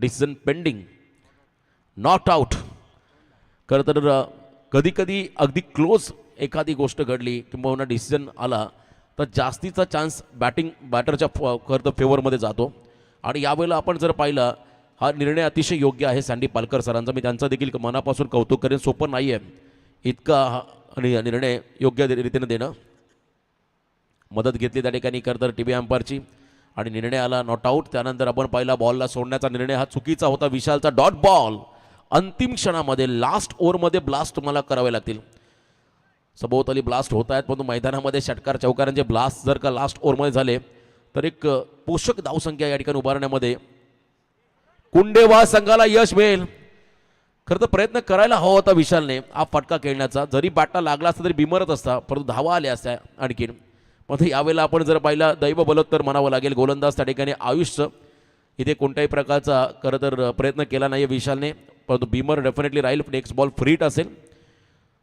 Decision pending, not out. खरं तर कधी कधी अगदी क्लोज एखादी गोष्ट घडली किंवा डिसिजन आला तर जास्तीचा चान्स बॅटरच्या खरं तर फेवरमध्ये जातो. आणि यावेळेला आपण जर पाहिलं हा निर्णय अतिशय योग्य आहे सँडी पालकर सरांचा. मी त्यांचं देखील मनापासून कौतुक करेन. सोपं नाही आहे इतका आणि निर्णय योग्य रीतीने देणं. मदत घेतली त्या ठिकाणी खरं तर टीव्ही अंपायरची आणि निर्णय आला नॉट आऊट. त्यानंतर आपण पाहिला बॉलला सोडण्याचा निर्णय हा चुकीचा होता. विशालचा डॉट बॉल अंतिम क्षणामध्ये लास्ट ओव्हरमध्ये ब्लास्ट तुम्हाला करावे लागतील. सभोवताली ब्लास्ट होत आहेत परंतु मैदानामध्ये षटकार चौकारांचे ब्लास्ट जर का लास्ट ओव्हरमध्ये झाले तर एक पोषक धावसंख्या या ठिकाणी उभारण्यामध्ये कुंडेवा संघाला यश मिळेल. खरं तर प्रयत्न करायला हवा होता विशालने हा फटका खेळण्याचा. जरी बॅटला लागला असता तरी बिमरत असता परंतु धावा आल्या असत्या आणखीन. पण यावेळेला आपण जर पाहिलं दैव बलोत्तर म्हणावं लागेल. गोलंदाज त्या ठिकाणी आयुष्य इथे कोणत्याही प्रकारचा खरं तर प्रयत्न केला नाही आहे विशालने परंतु बिमर डेफिनेटली राहील. नेक्स्ट बॉल फ्रीट असेल.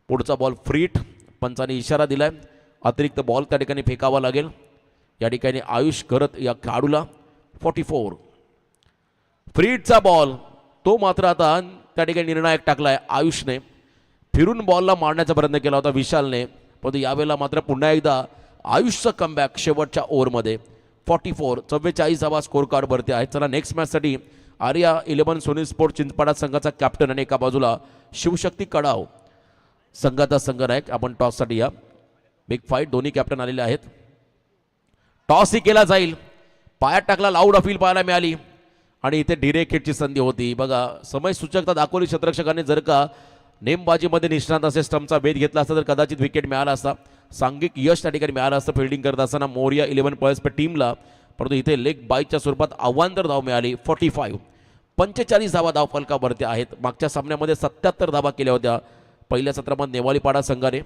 पुढचा बॉल फ्रीट. पंचाने इशारा दिलाय अतिरिक्त बॉल त्या ठिकाणी फेकावा लागेल. या ठिकाणी आयुष करत या खेळाडूला 44. फ्रीटचा बॉल तो मात्र आता त्या ठिकाणी निर्णायक टाकलाय आयुषने. फिरून बॉलला मारण्याचा प्रयत्न केला होता विशालने परंतु यावेळेला मात्र पुन्हा एकदा आयुषचा कमबॅक शेवटच्या ओव्हरमध्ये 44. 44 धावा स्कोर कार्डवरती आहे. चला नेक्स्ट मॅचसाठी आर्या 11 सोनी स्पोर्ट चिंचपाडा संघाचा कॅप्टन आणि एका बाजूला शिवशक्ती कडाव संघाचा संघनायक. आपण टॉससाठी या. बिग फाईट दोन्ही कॅप्टन आलेले आहेत. टॉसही केला जाईल. पायात टाकला लाऊड अपील पाहायला मिळाली आणि इथे डिरेक्ट हिटची संधी होती. बघा समय सूचकता दाखवली क्षेत्ररक्षकाने. जर का नेमबाजीमध्ये निष्णात असे स्टंपचा वेध घेतला असता तर कदाचित विकेट मिळाला असता. सांघिक यश त्या ठिकाणी मिळालं असतं फिल्डिंग करत असताना मोरिया 11 पॉईंट्स पर टीमला. परंतु इथे लेग बाईच्या स्वरूपात आव्हानदार धाव मिळाली 45. 45 धावा धाव फलकावरती आहेत. मागच्या सामन्यामध्ये 77 धावा केल्या होत्या पहिल्या सत्रामध्ये नेवाळीपाडा संघाने.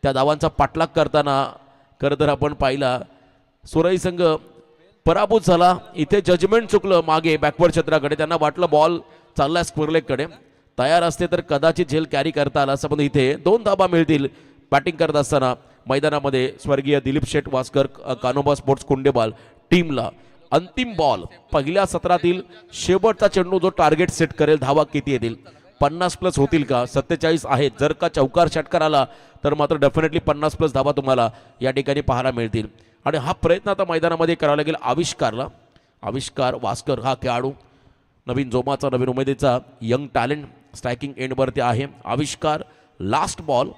त्या धावांचा पाठलाग करताना खरं तर आपण पाहिला सुरई संघ पराभूत झाला. इथे जजमेंट चुकलं मागे बॅकवर्ड क्षेत्राकडे. त्यांना वाटलं बॉल चालला स्क्वेअरलेगकडे. तयार असते तर कदाचित झेल कॅरी करता आला असं पण इथे 2 धाबा मिळतील. बॅटिंग करत असताना मैदानामध्ये स्वर्गीय दिलीप शेठ वास्कर कानोबा स्पोर्ट्स कुंडेबाल टीमला. अंतिम बॉल पहिल्या सत्रातील शेवटचा चेंडू जो टार्गेट सेट करेल धावा किती येतील 50+ होतील का 47 आहेत. जर का चौकार षटकार आला तर मात्र डेफिनेटली 50+ धावा तुम्हाला या ठिकाणी पाहायला मिळतील. आणि हा प्रयत्न आता मैदानामध्ये करावा लागेल आविष्कारला. आविष्कार वास्कर हा खेळाडू नवीन जोमाचा नवीन उमेदीचा यंग टॅलेंट स्ट्रायकिंग एंडवरती आहे. आविष्कार लास्ट बॉल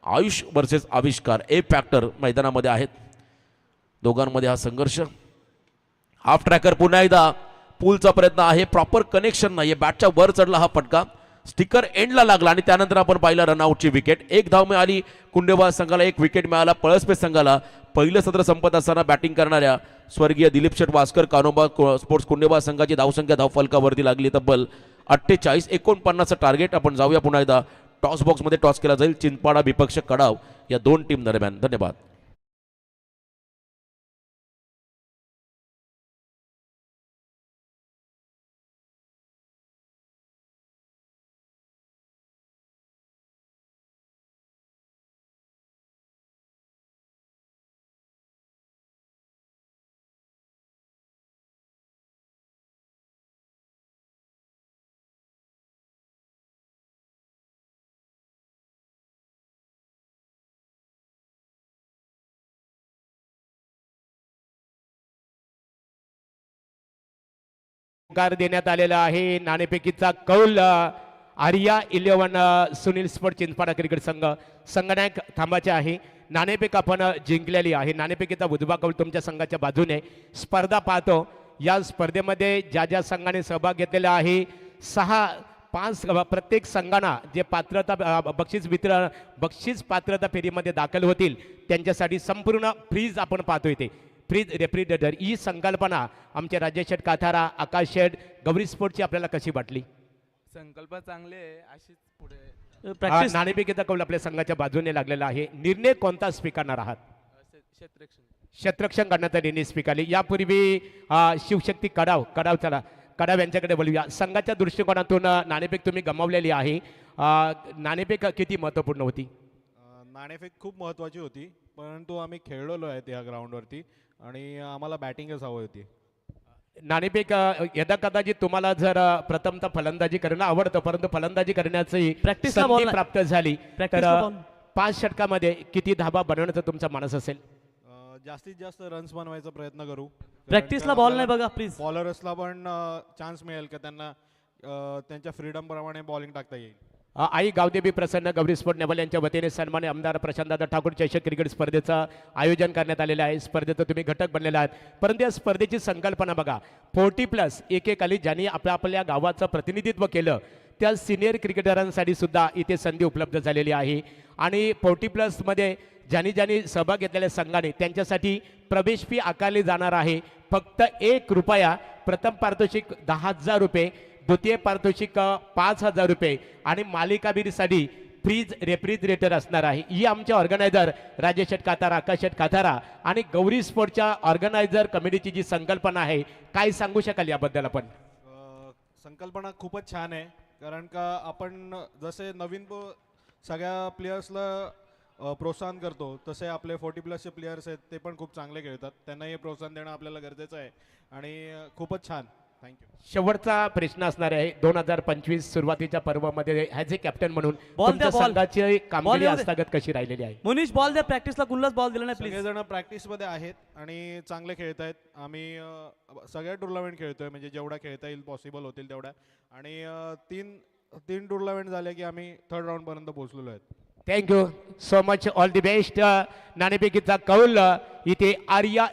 आयुष वर्सेस आविष्कार ए फॅक्टर मैदानामध्ये आहेत. दोघांमध्ये हा संघर्ष. हाफ ट्रॅकर पुन्हा एकदा पूलचा प्रयत्न आहे. प्रॉपर कनेक्शन नाही आहे. बॅटच्या वर चढला हा फटका. स्टिकर एंडला लागला आणि त्यानंतर आपण पाहिला रनआउटची विकेट. 1 धाव मिळाली कुंडेबा संघाला. 1 विकेट मिळाला पळसपे संघाला. पहिलं सत्र संपत असताना बॅटिंग करणाऱ्या स्वर्गीय दिलीप शेठ वास्कर कानोबा स्पोर्ट्स कुंडेबा संघाची धावसंख्या धावफलकावरती लागली तब्बल 48. 49 टार्गेट. आपण जाऊया पुन्हा एकदा टॉस बॉक्समध्ये. टॉस केला जाईल चिंचपाडा विपक्ष कडाव या 2 टीम दरम्यान. धन्यवाद. कार देण्यात आलेला आहे. नाणेफेकीचा कौल आर्या 11 सुनील स्पोर्ट चिंचपाडा क्रिकेट संघ संघनायक थांबाचे आहे. नाणेफेक आपण जिंकलेली आहे. नाणेफेकीचा उजवा कौल तुमच्या संघाच्या बाजूने. स्पर्धा पाहतो. या स्पर्धेमध्ये ज्या ज्या संघाने सहभाग घेतलेला आहे 5 प्रत्येक संघांना जे पात्रता बक्षीस पात्रता फेरीमध्ये दाखल होतील त्यांच्यासाठी संपूर्ण फ्रीज आपण पाहतो इथे. फ्रीज रेफ्रिजरेटर ही संकल्पना आमचे राजेश शेठ काथारा आकाश शेठ गौरी स्पोर्टची आपल्याला कशी वाटली? संकल्प चांगले आहे. अशीच पुढे नाणेफेकीचा कौल आपल्या संघाच्या बाजूने लागलेला आहे. निर्णय कोणता स्वीकारणार आहात? क्षेत्ररक्षण करण्याचा निर्णय स्वीकारले. यापूर्वी शिवशक्ती कडाव चला कडाव यांच्याकडे बोलूया. संघाच्या दृष्टिकोनातून नाणेफेक तुम्ही गमावलेली आहे. नाणेफेक किती महत्त्वपूर्ण होती? नाणेफेक खूप महत्त्वाची होती, परंतु आम्ही खेळलेलो आहेत या ग्राउंडवरती आणि आम्हाला बॅटिंगच हवी होती. नाणेफेक यदा कदाचित तुम्हाला जर प्रथमतः फलंदाजी करणं आवडतं, परंतु फलंदाजी करण्याची Practice ला संधी ball नाही. प्राप्त झाली Practice तर ला ball. 5 षटकामध्ये किती धाबा बनवण्याचा तुमचा मानस असेल? जास्तीत जास्त रन्स बनवायचा प्रयत्न करू. प्रॅक्टिसला बॉल नाही बघा प्लीज. बॉलर्सला पण चान्स मिळेल का त्यांना त्यांच्या फ्रीडम प्रमाणे बॉलिंग टाकता येईल. आई गावदेवी प्रसन्न गौरी स्पोर्ट नेवल यांच्या वतीने सन्मान्य आमदार प्रशांतदादा ठाकूर चषक क्रिकेट स्पर्धेचं आयोजन करण्यात आलेलं आहे. स्पर्धेचं तुम्ही घटक बनलेला आहात, परंतु या स्पर्धेची संकल्पना बघा, 40+ एकेकाली ज्यांनी आपल्या गावाचं प्रतिनिधित्व केलं त्या सिनियर क्रिकेटरांसाठी सुद्धा इथे संधी उपलब्ध झालेली आहे. आणि 40+ मध्ये ज्यांनी सहभाग घेतलेल्या संघाने त्यांच्यासाठी प्रवेश फी आकारली जाणार आहे. फक्त ₹1, प्रथम पारितोषिक 10,000 रुपये, द्वितीय पारितोषिक 5,000 रुपये आणि मालिकावीरसाठी फ्रीज रेफ्रिजरेटर असणार आहे. ही आमच्या ऑर्गनायझर राजेश शेठ कातारा, आकाश शेठ कातारा आणि गौरी स्पोर्टच्या ऑर्गनायझर कमिटीची जी संकल्पना आहे, काय सांगू शकाल याबद्दल आपण? संकल्पना खूपच छान आहे, कारण का आपण जसे नवीन सगळ्या प्लेयर्सला प्रोत्साहन करतो, तसे आपले 40+ प्लेयर्स आहेत ते पण खूप चांगले खेळतात, त्यांनाही प्रोत्साहन देणं आपल्याला गरजेचं आहे आणि खूपच छान. थँक्यू. शेवटचा प्रश्न असणार आहे, 2025 सुरुवातीच्या पर्वामध्ये ॲज ए कॅप्टन म्हणून बॉल तुमच्या द्या, बॉल. संघाची कामगिरी येऊ दे. हस्तगत कशी राहिलेली आहे? मुनीश बॉल द्या प्रॅक्टिसला, कुणालाच बॉल दिला नाही प्लीज. सगळेजण प्रॅक्टिसमध्ये आहेत आणि चांगले खेळत आहेत. आम्ही सगळ्या टुर्नामेंट खेळतोय, म्हणजे जेवढा खेळता येईल पॉसिबल होतील तेवढ्या, आणि तीन टुर्नामेंट झाले की आम्ही 3rd राऊंडपर्यंत पोहोचलेलो आहेत. Thank you so much, all the best. नाणेफेकीचा कौल इथे आर्या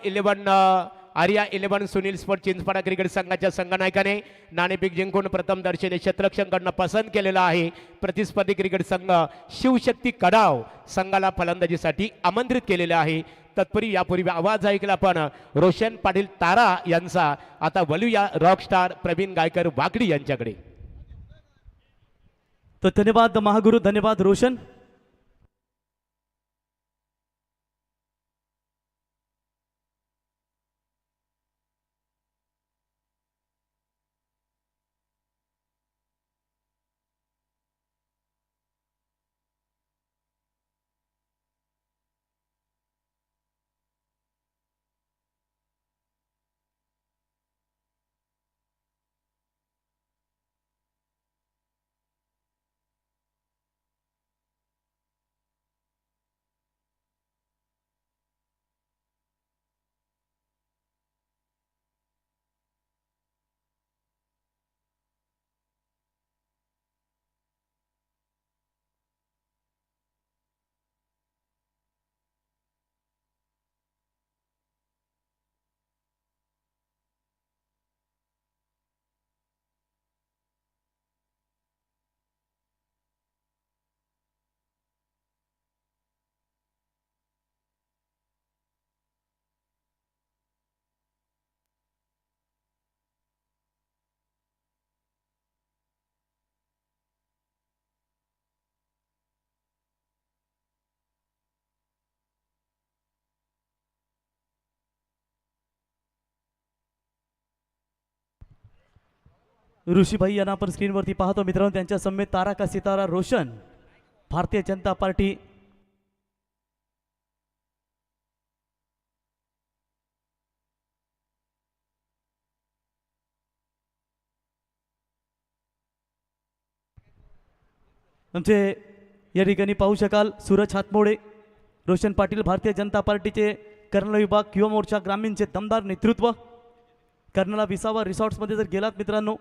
11 सुनील स्पोर्ट चिंचपाडा क्रिकेट संघाच्या संघनायकाने नाणेफेक जिंकून प्रथम दर्शनी क्षेत्ररक्षणकडनं पसंत केलेला आहे. प्रतिस्पर्धी क्रिकेट संघ शिवशक्ती कडाव संघाला फलंदाजीसाठी आमंत्रित केलेले आहे. तत्पूर्वी यापूर्वी आवाज ऐकला आपण रोशन पाटील तारा यांचा. आता वळूया रॉकस्टार प्रवीण गायकर वाकडी यांच्याकडे. तो धन्यवाद महागुरु, धन्यवाद रोशन. ऋषीभाई यांना आपण स्क्रीनवरती पाहतो मित्रांनो. त्यांच्या समेत तारा का सितारा रोशन, भारतीय जनता पार्टी. आमचे या ठिकाणी पाहू शकाल सूरज हातमोडे, रोशन पाटील, भारतीय जनता पार्टीचे कर्नल विभाग युवा मोर्चा ग्रामीणचे दमदार नेतृत्व. कर्नला विसावा रिसॉर्ट्समध्ये जर गेलात मित्रांनो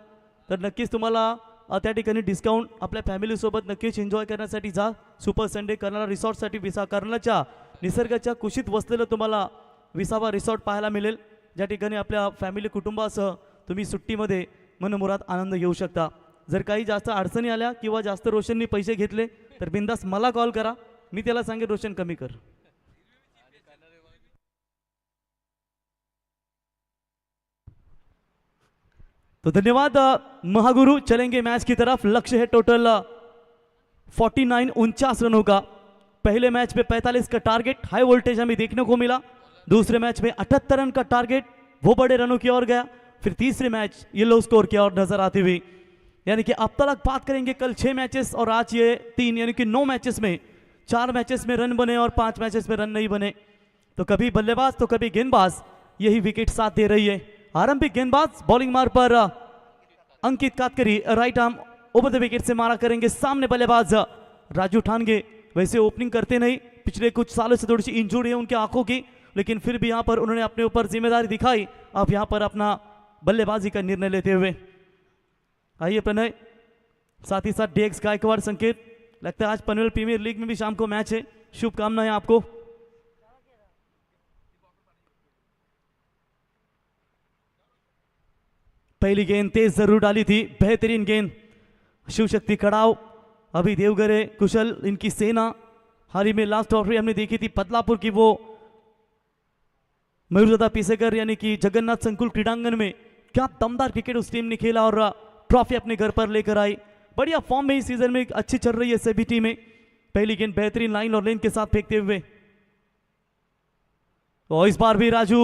तर नक्कीच तुम्हाला त्या ठिकाणी डिस्काउंट आपल्या फॅमिलीसोबत नक्कीच एन्जॉय करण्यासाठी जा. सुपर संडे कर्नला रिसॉर्टसाठी कर्नलच्या निसर्गाच्या कुशीत वसलेलं तुम्हाला विसावा रिसॉर्ट पाहायला मिळेल, ज्या ठिकाणी आपल्या फॅमिली कुटुंबासह तुम्ही सुट्टीमध्ये मनमुराद आनंद घेऊ शकता. जर काही जास्त अडचणी आल्या किंवा जास्त रोशननी पैसे घेतले तर बिंदास मला कॉल करा, मी त्याला सांगेन रोशन कमी कर. तो धन्यवाद महागुरु. चलेंगे मैच की तरफ. लक्ष्य है टोटल 49 49 रनों का. पहले मैच में 45 का टारगेट हाई वोल्टेज हमें देखने को मिला. दूसरे मैच में 78 रन का टारगेट, वो बड़े रनों की ओर गया. फिर तीसरे मैच ये लो स्कोर की ओर नजर आती हुई. यानी कि अब तक बात करेंगे कल 6 मैचेस और आज ये 3 यानी कि 9 मैचेस में 4 मैचेस में रन बने और 5 मैचेस में रन नहीं बने, तो कभी बल्लेबाज तो कभी गेंदबाज यही विकेट साथ दे रही है। आरंभिक गेंदबाज बॉलिंग मार पर Ankit Katkari right arm over the wicket से मारा करेंगे। सामने बल्लेबाज राजू ठानगे, वैसे ओपनिंग करते नहीं, पिछले कुछ सालों से थोड़ी सी इंजरी है उनकी आंखों की, लेकिन फिर भी यहाँ पर उन्होंने अपने ऊपर जिम्मेदारी दिखाई। अब यहाँ पर अपना बल्लेबाजी का निर्णय लेते हुए आइए प्रणय, साथ ही साथ डीएक्स गायकवाड़ संकेत, लगता है आज पनवेल प्रीमियर लीग में भी शाम को मैच है, शुभकामनाएं आपको। पहली गेंद तेज जरूर डाली थी, बेहतरीन गेंद, शिव शक्ति कड़ाव, अभी देवगरे कुशल, इनकी सेना। हाल ही में लास्ट ट्रॉफी हमने देखी थी बदलापुर की, वो मयूरदादा पीसेकर यानी कि जगन्नाथ संकुल क्रीडांगन में, क्या दमदार क्रिकेट उस टीम ने खेला और ट्रॉफी अपने घर पर लेकर आई। बढ़िया फॉर्म में इस सीजन में अच्छी चल रही है सभी टीमें। पहली गेंद बेहतरीन लाइन और लेन के साथ फेंकते हुए, और इस बार भी राजू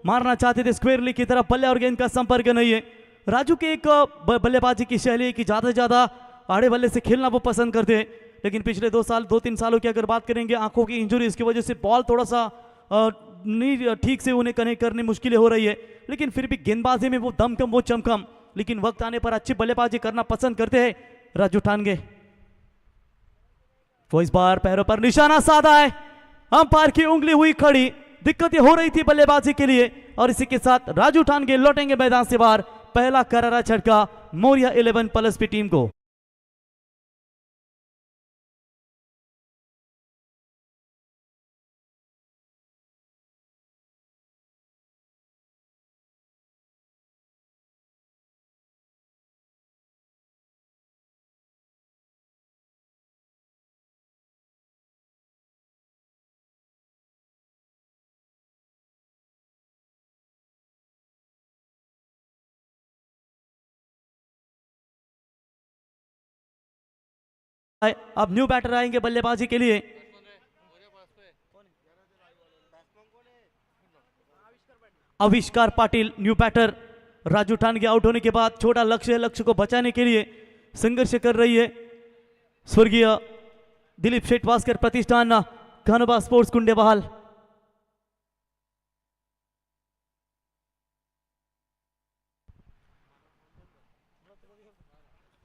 मारना चाहते थे स्क्वायर लेग की तरफ, बल्ले और गेंद का संपर्क नहीं है। राजू के एक बल्लेबाजी की शैली है कि ज्यादा से ज्यादा आड़े बल्ले से खेलना वो पसंद करते हैं, लेकिन पिछले 2-3 सालों की अगर बात करेंगे, आंखों की इंजरी इसकी वजह से बॉल थोड़ा सा नहीं ठीक से उन्हें कनेक्ट करने मुश्किलें हो रही है, लेकिन फिर भी गेंदबाजी में वो दमकम वो चमकम, लेकिन वक्त आने पर अच्छी बल्लेबाजी करना पसंद करते हैं राजू ठानगे। वो इस बार पैरों पर निशाना साधा है, अंपायर की उंगली हुई खड़ी, दिक्कतें हो रही थी बल्लेबाजी के लिए, और इसी के साथ राजू ठानगे लौटेंगे मैदान से बाहर। पहला करारा झटका मौर्या 11 प्लस की टीम को। अब न्यू बैटर आएंगे बल्लेबाजी के लिए। Avishkar Patil new batter. Raju Thange out होने के बाद छोटा लक्ष्य है, लक्ष्य को बचाने के लिए संघर्ष कर रही है स्वर्गीय दिलीप शेठ वास्कर प्रतिष्ठान कानोबा स्पोर्ट्स कुंडेबहाल।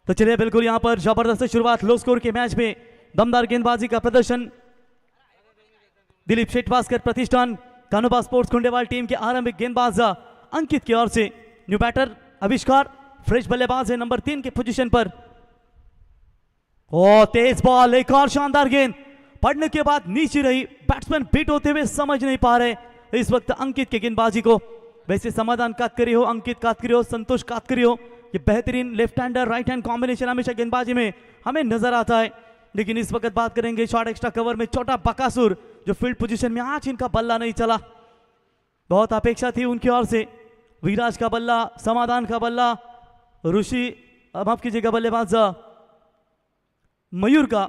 तो चलिए बिल्कुल यहां पर जबरदस्त शुरुआत लो स्कोर के मैच में, दमदार गेंदबाजी का प्रदर्शन दिलीप शेठ वास्कर प्रतिष्ठान कानोबा स्पोर्ट्स कुंडेवाल टीम के आरंभिक गेंदबाज अंकित की ओर से। न्यू बैटर आविष्कार, फ्रेश बल्लेबाज है नंबर 3 के पोजीशन पर। ओ तेज बॉल, एक और शानदार गेंद पड़ने के बाद नीचे रही, बैट्समैन बीट होते हुए समझ नहीं पा रहे इस वक्त अंकित के गेंदबाजी को। वैसे समाधान कातकरी हो, अंकित कातकरी हो, संतोष कातकरी हो, ये बेहतरीन left hander right hand combination हमेशा गेंदबाजी में हमें नजर आता है, लेकिन इस वक्त बात करेंगे शॉर्ट एक्स्ट्रा कवर में छोटा बकासुर जो फील्ड पोजीशन में, आज इनका बल्ला नहीं चला। बहुत अपेक्षा थी उनकी ओर से, विराज का बल्ला, समाधान का बल्ला, ऋषि माफ कीजिएगा बल्लेबाज मयूर का,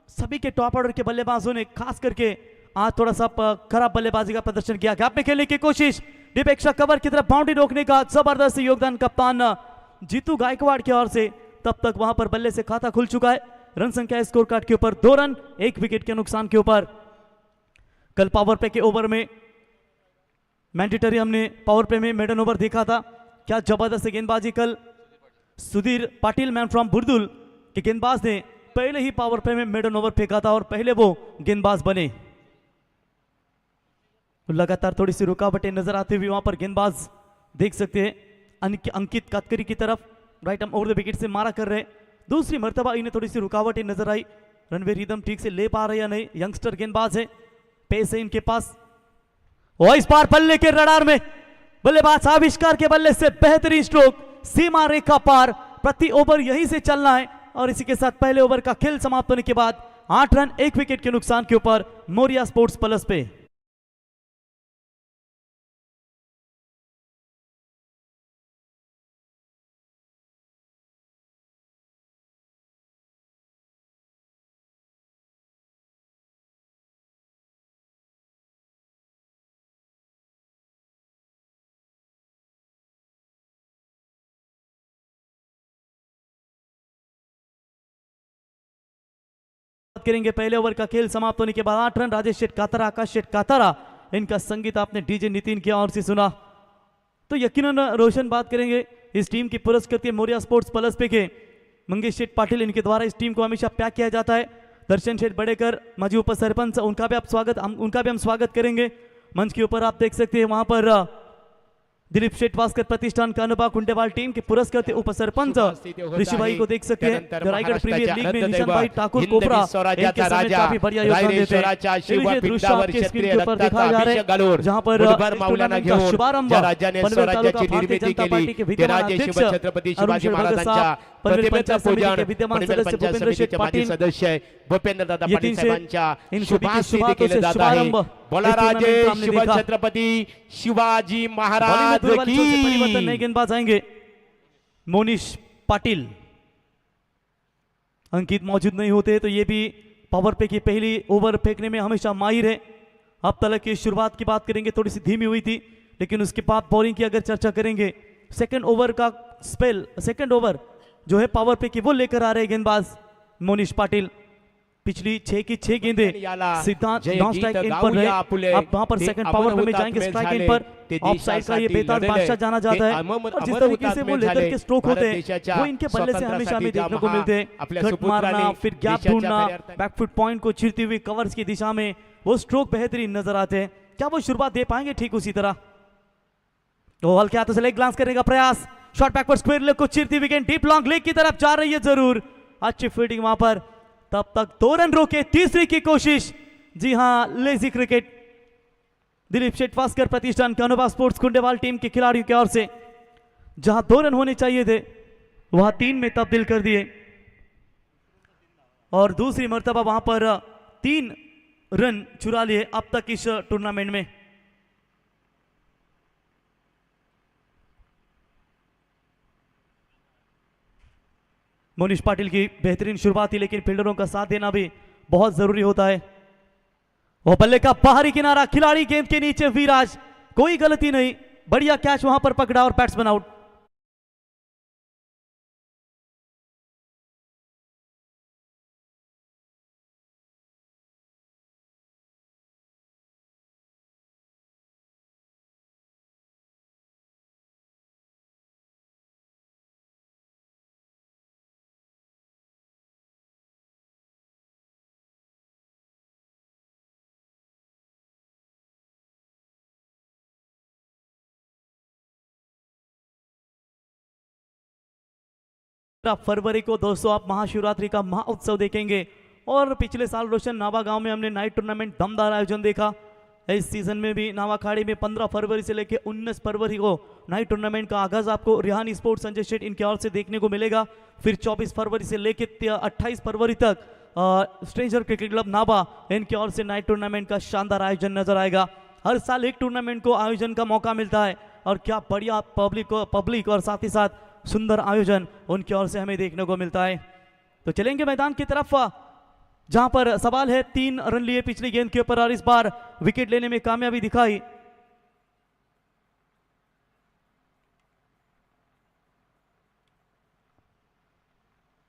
सभी के टॉप ऑर्डर के बल्लेबाजों ने खास करके आज थोड़ा सा खराब बल्लेबाजी का प्रदर्शन किया। गैप में खेलने की कोशिश, डीप एक्स्ट्रा कवर की तरफ बाउंड्री रोकने का जबरदस्त योगदान कप्तान जीतू गायकवाड़ की ओर से। तब तक वहां पर बल्ले से खाता खुल चुका है, रन संख्या स्कोर कार्ड के ऊपर 2 रन 1 विकेट के नुकसान के ऊपर। कल पावर प्ले के ओवर में मैंडेटरी हमने पावर प्ले में मेडन ओवर देखा था, क्या जबरदस्त गेंदबाजी कल सुधीर पाटिल मैन फ्रॉम बुरदुल के गेंदबाज ने पहले ही पावर प्ले में मेडन ओवर फेंका था और पहले वो गेंदबाज बने। लगातार थोड़ी सी रुकावटें नजर आते हुए वहां पर गेंदबाज देख सकते हैं अंकित कातकरी की तरफ right arm over the wicket से मारा कर रहे। दूसरी मर्तबा इन्हें थोड़ी सी रुकावटें नजर आई, रनवे रिदम ठीक से ले पा रहे या नहीं, यंगस्टर गेंदबाज है, पेस है इनके पास। और इस बार बल्ले के रडार में बल्लेबाज आविष्कार के बल्ले से बेहतरीन स्ट्रोक, सीमा रेखा पार, प्रति ओवर यहीं से चलना है, और इसी के साथ पहले ओवर का खेल समाप्त होने के बाद 8 रन 1 विकेट के नुकसान के ऊपर मौर्या स्पोर्ट्स प्लस पे। करेंगे। पहले ओवर का खेल समाप्त होने के बाद 8 रन राजेश शेठ कातारा, आकाश शेठ कातारा, इनका संगीत आपने डीजे नितिन की ओर से सुना। तो यकीनन रोशन बात करेंगे इस टीम की पुरस्कृत के मोरिया स्पोर्ट्स प्लस पे के मंगेश शेठ पाटिल, इनके द्वारा इस टीम को हमेशा प्यार किया जाता है। दर्शन शेठ बड़ेकर माजी उप सरपंच, उनका भी हम स्वागत करेंगे। मंच के ऊपर आप देख सकते हैं वहां पर दिलीप शेठ वास्कर प्रतिष्ठान कानोबा कुंडेवाल टीम के पुरस्कृत उप सरपंच ऋषिभाई को देख सकते हैं। रायगढ़ प्रीमियर लीग में निशान भाई ठाकुर कोपरा इनके समेत काफी बढ़िया योगदान देते हैं। चलिए दृश्य आपके स्क्रीन के ऊपर दिखाया जा रहा है जहां पर इस टूर्नामेंट का शुभारंभ पनवेल तालुका भारतीय जनता पार्टी के विद्यमान अध्यक्ष अरुण शेठ भगत साहब, पनवेल पंचायत समिति के विद्यमान सदस्य भूपेंद्र शेठ पाटिल, सदस्य भूपेंद्र दादा ये पाटील तीन शेठ साहेबांच्या इन सभी शुभ के हस्ते शुभारंभ केले से जात आहे। शुभारंभ बोला इस टूर्नामेंट राजे का हमने शिव देखा। छत्रपती शिवाजी बॉलिंग महाराज में दूरवाली छोर से परिवर्तन नए की गेंदबाज आएंगे। मोनिश पाटिल, अंकित मौजूद नहीं होते तो ये भी पावर पे की पहली ओवर फेंकने में हमेशा माहिर है। अब तक की शुरुआत की बात करेंगे, थोड़ी सी धीमी हुई थी, लेकिन उसके बाद बॉलिंग की अगर चर्चा करेंगे, सेकंड ओवर का स्पेल, सेकंड ओवर जो है पावर पे की वो लेकर आ रहे हैं गेंदबाज मोनिश पाटिल। पिछली 6 की 6 गेंदे सिद्धांत नॉन स्ट्राइक इन पर रहे। अब वहां पर सेकंड पावर पे में जाएंगे strike in per. Of side का ये बेताज बादशाह जाना जाता है और जिस तरीके से वो लेदर के स्ट्रोक होते हैं वो इनके बल्ले से हमेशा हमें देखने को मिलते हैं। कट मारना, फिर गैप ढूंढना, बैकफुट पॉइंट को चीरती हुई कवर्स की दिशा में वो स्ट्रोक बेहतरीन नजर आते हैं। क्या वो शुरुआत दे पाएंगे ठीक उसी तरह? तो हल्के हाथों से लेग ग्लांस करने का प्रयास, शॉट बैक पर स्क्वायर लेग को चीरती हुई गेंद डीप लॉन्ग लेग की तरफ जा रही है जरूर। अच्छी फील्डिंग वहां पर, तब तक 2 रन रोके, तीसरी की कोशिश। जी हां, लेजी क्रिकेट दिलीप शेठ वास्कर प्रतिष्ठान कानोबा स्पोर्ट्स कुंडेवाल टीम के खिलाड़ियों की ओर से जहां 2 रन होने चाहिए थे वहां 3 में तब्दील कर दिए और दूसरी मर्तबा वहां पर 3 रन चुरा लिए अब तक इस टूर्नामेंट में। मोनिश पाटिल की बेहतरीन शुरुआत थी, लेकिन फील्डरों का साथ देना भी बहुत जरूरी होता है। वो बल्ले का बाहरी किनारा, खिलाड़ी गेंद के नीचे, विराज, कोई गलती नहीं, बढ़िया कैच वहां पर पकड़ा और बैट्समैन आउट। फरवरी को दोस्तों आप महाशिवरात्रि का महाउत्सव देखेंगे और पिछले साल रोशन नावा गांव में हमने नाइट टूर्नामेंट दमदार आयोजन देखा। इस सीजन में भी नावाखाड़ी में 15 फरवरी से लेकर 19 फरवरी को नाइट टूर्नामेंट का आगाज आपको रिहानी स्पोर्ट्स संजय शेठ इनके ओर से देखने को मिलेगा। फिर 24 फरवरी से लेकर 28 फरवरी तक स्ट्रेंजर क्रिकेट क्लब नाभा इनके ओर से नाइट टूर्नामेंट का शानदार आयोजन नजर आएगा। हर साल एक टूर्नामेंट को आयोजन का मौका मिलता है और क्या बढ़िया पब्लिक और साथ ही साथ सुंदर आयोजन उनकी ओर से हमें देखने को मिलता है। तो चलेंगे मैदान की तरफ जहां पर सवाल है, 3 रन लिए पिछली गेंद के ऊपर और इस बार विकेट लेने में कामयाबी दिखाई।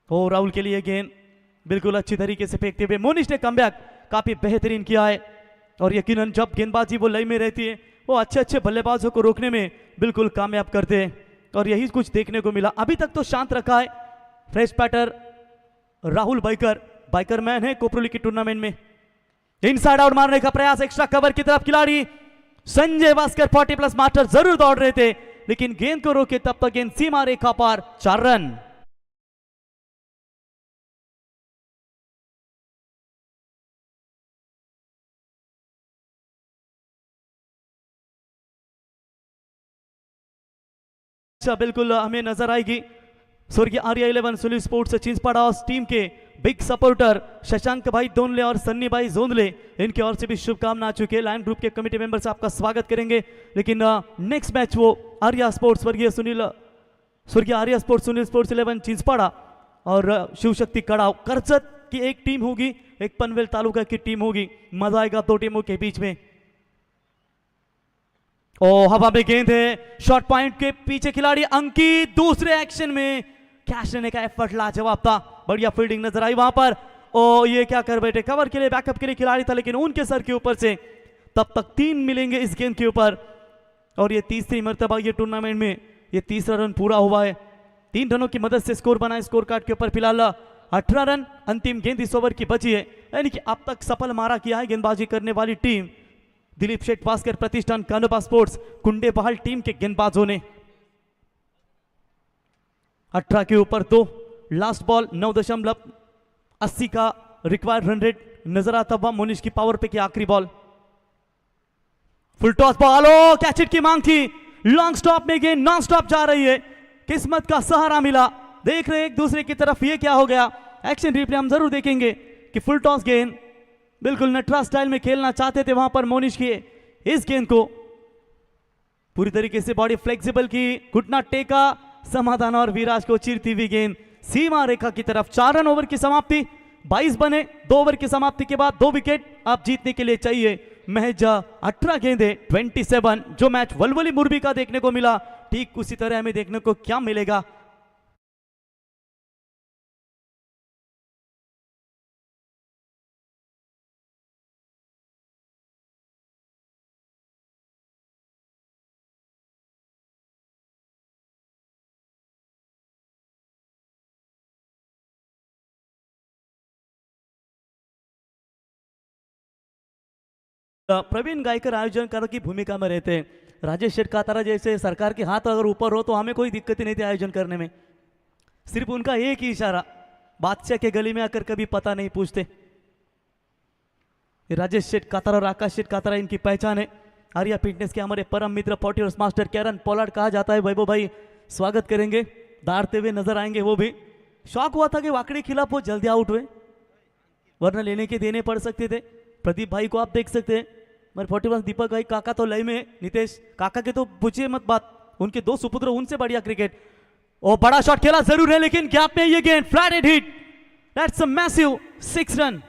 ओ राहुल के लिए गेंद बिल्कुल अच्छी तरीके से फेंकते हुए मोनिश ने कमबैक काफी बेहतरीन किया है और यकीनन जब गेंदबाजी वो लय में रहती है वो अच्छे अच्छे बल्लेबाजों को रोकने में बिल्कुल कामयाब करते हैं और यही कुछ देखने को मिला। अभी तक तो शांत रखा है फ्रेश बैटर राहुल बाइकर मैन है कोपरोली की टूर्नामेंट में। इनसाइड आउट मारने का प्रयास, एक्स्ट्रा कवर की तरफ खिलाड़ी संजय भास्कर 40+ मास्टर जरूर दौड़ रहे थे लेकिन गेंद को रोके, तब तक गेंद सीमा रेखा पार, 4 रन। बिल्कुल हमें नजर आएगी स्वर्गीय आर्या 11 सुनील स्पोर्ट्स चिंचपाड़ा टीम के बिग सपोर्टर शशांक भाई दोनले और सन्नी भाई जोंदले इनके ओर से भी शुभकामना आ चुके हैं। लायन ग्रुप के कमेटी मेंबर से आपका स्वागत करेंगे। लेकिन नेक्स्ट मैच वो आर्या स्पोर्ट्स स्वर्गीय आर्या स्पोर्ट्स सुनील स्पोर्ट्स 11 चिंचपाड़ा और शिवशक्ति कड़ाव करजत की एक टीम होगी, एक पनवेल तालुका की टीम होगी। मजा आएगा 2 टीमों के बीच में। ओ हवा में गेंद है, शॉर्ट पॉइंट के पीछे खिलाड़ी अंकित दूसरे एक्शन में कैच लेने का एफर्ट लाजवाब था, बढ़िया फील्डिंग नजर आई वहां पर ओ ये क्या कर बैठे, कवर के लिए बैकअप के लिए खिलाड़ी था लेकिन उनके सर के ऊपर से तब तक 3 मिलेंगे इस गेंद के ऊपर। और ये तीसरी मर्तबा ये टूर्नामेंट में ये तीसरा रन पूरा हुआ है। 3 रनों की मदद से स्कोर बना है स्कोर कार्ड के ऊपर फिलहाल 18 रन। अंतिम गेंद इस ओवर की बची है, यानी कि अब तक सफल मारा किया है गेंदबाजी करने वाली टीम दिलीप शेठ वास्कर प्रतिष्ठान कानोबा स्पोर्ट्स कुंडे बहाल टीम के गेंदबाजों ने। 18 के ऊपर 2, लास्ट बॉल 9.80 का रिक्वायर्ड रन रेट नजर आता हुआ मोनिश की पावर पे की आखिरी ball. Full toss ball, oh catch it की मांग थी, लॉन्ग स्टॉप में गेंद नॉन स्टॉप जा रही है, किस्मत का सहारा मिला। देख रहे एक दूसरे की तरफ, ये क्या हो गया, एक्शन रिप्ले हम जरूर देखेंगे कि फुल टॉस गेंद बिल्कुल नटराज स्टाइल में खेलना चाहते थे वहां पर मोनिश की, इस गेंद को पूरी तरीके से बॉडी फ्लेक्सिबल की, घुटना टेका, समाधान और विराज को चीरती हुई गेंद सीमा रेखा की तरफ। 4 रन ओवर की समाप्ति, 22 बने 2 ओवर की समाप्ति के बाद 2 विकेट आप जीतने के लिए चाहिए महज 18 गेंदे 27। जो मैच वलवली मुरबी का देखने को मिला ठीक उसी तरह हमें देखने को क्या मिलेगा। प्रवीण गायकर आयोजनकार की भूमिका में रहते हैं। राजेश शेठ कातारा जैसे सरकार के हाथ अगर ऊपर हो तो हमें कोई दिक्कत ही नहीं थी आयोजन करने में, सिर्फ उनका एक ही इशारा, बादशाह के गली में आकर कभी पता नहीं पूछते। राजेश शेठ कातारा और आकाश शेठ कातारा इनकी पहचान है। आर्या फिटनेस के हमारे परम मित्र 40 इयर्स मास्टर कैरन पोलार्ड कहा जाता है, वैभव भाई स्वागत करेंगे, दौड़ते हुए नजर आएंगे। वो भी शौक हुआ था कि वाकड़ी खिलाफ वो जल्दी आउट हुए, वरना लेने के देने पड़ सकते थे। प्रदीप भाई को आप देख सकते हैं, मेरे 41 दीपक भाई, काका तो लय में, नितेश काका के तो पूछिए मत बात, उनके 2 सुपुत्र, उनसे बढ़िया क्रिकेट। ओ बड़ा शॉट खेला जरूर है लेकिन गैप में ये गेंद flat hit, that's a massive 6 run.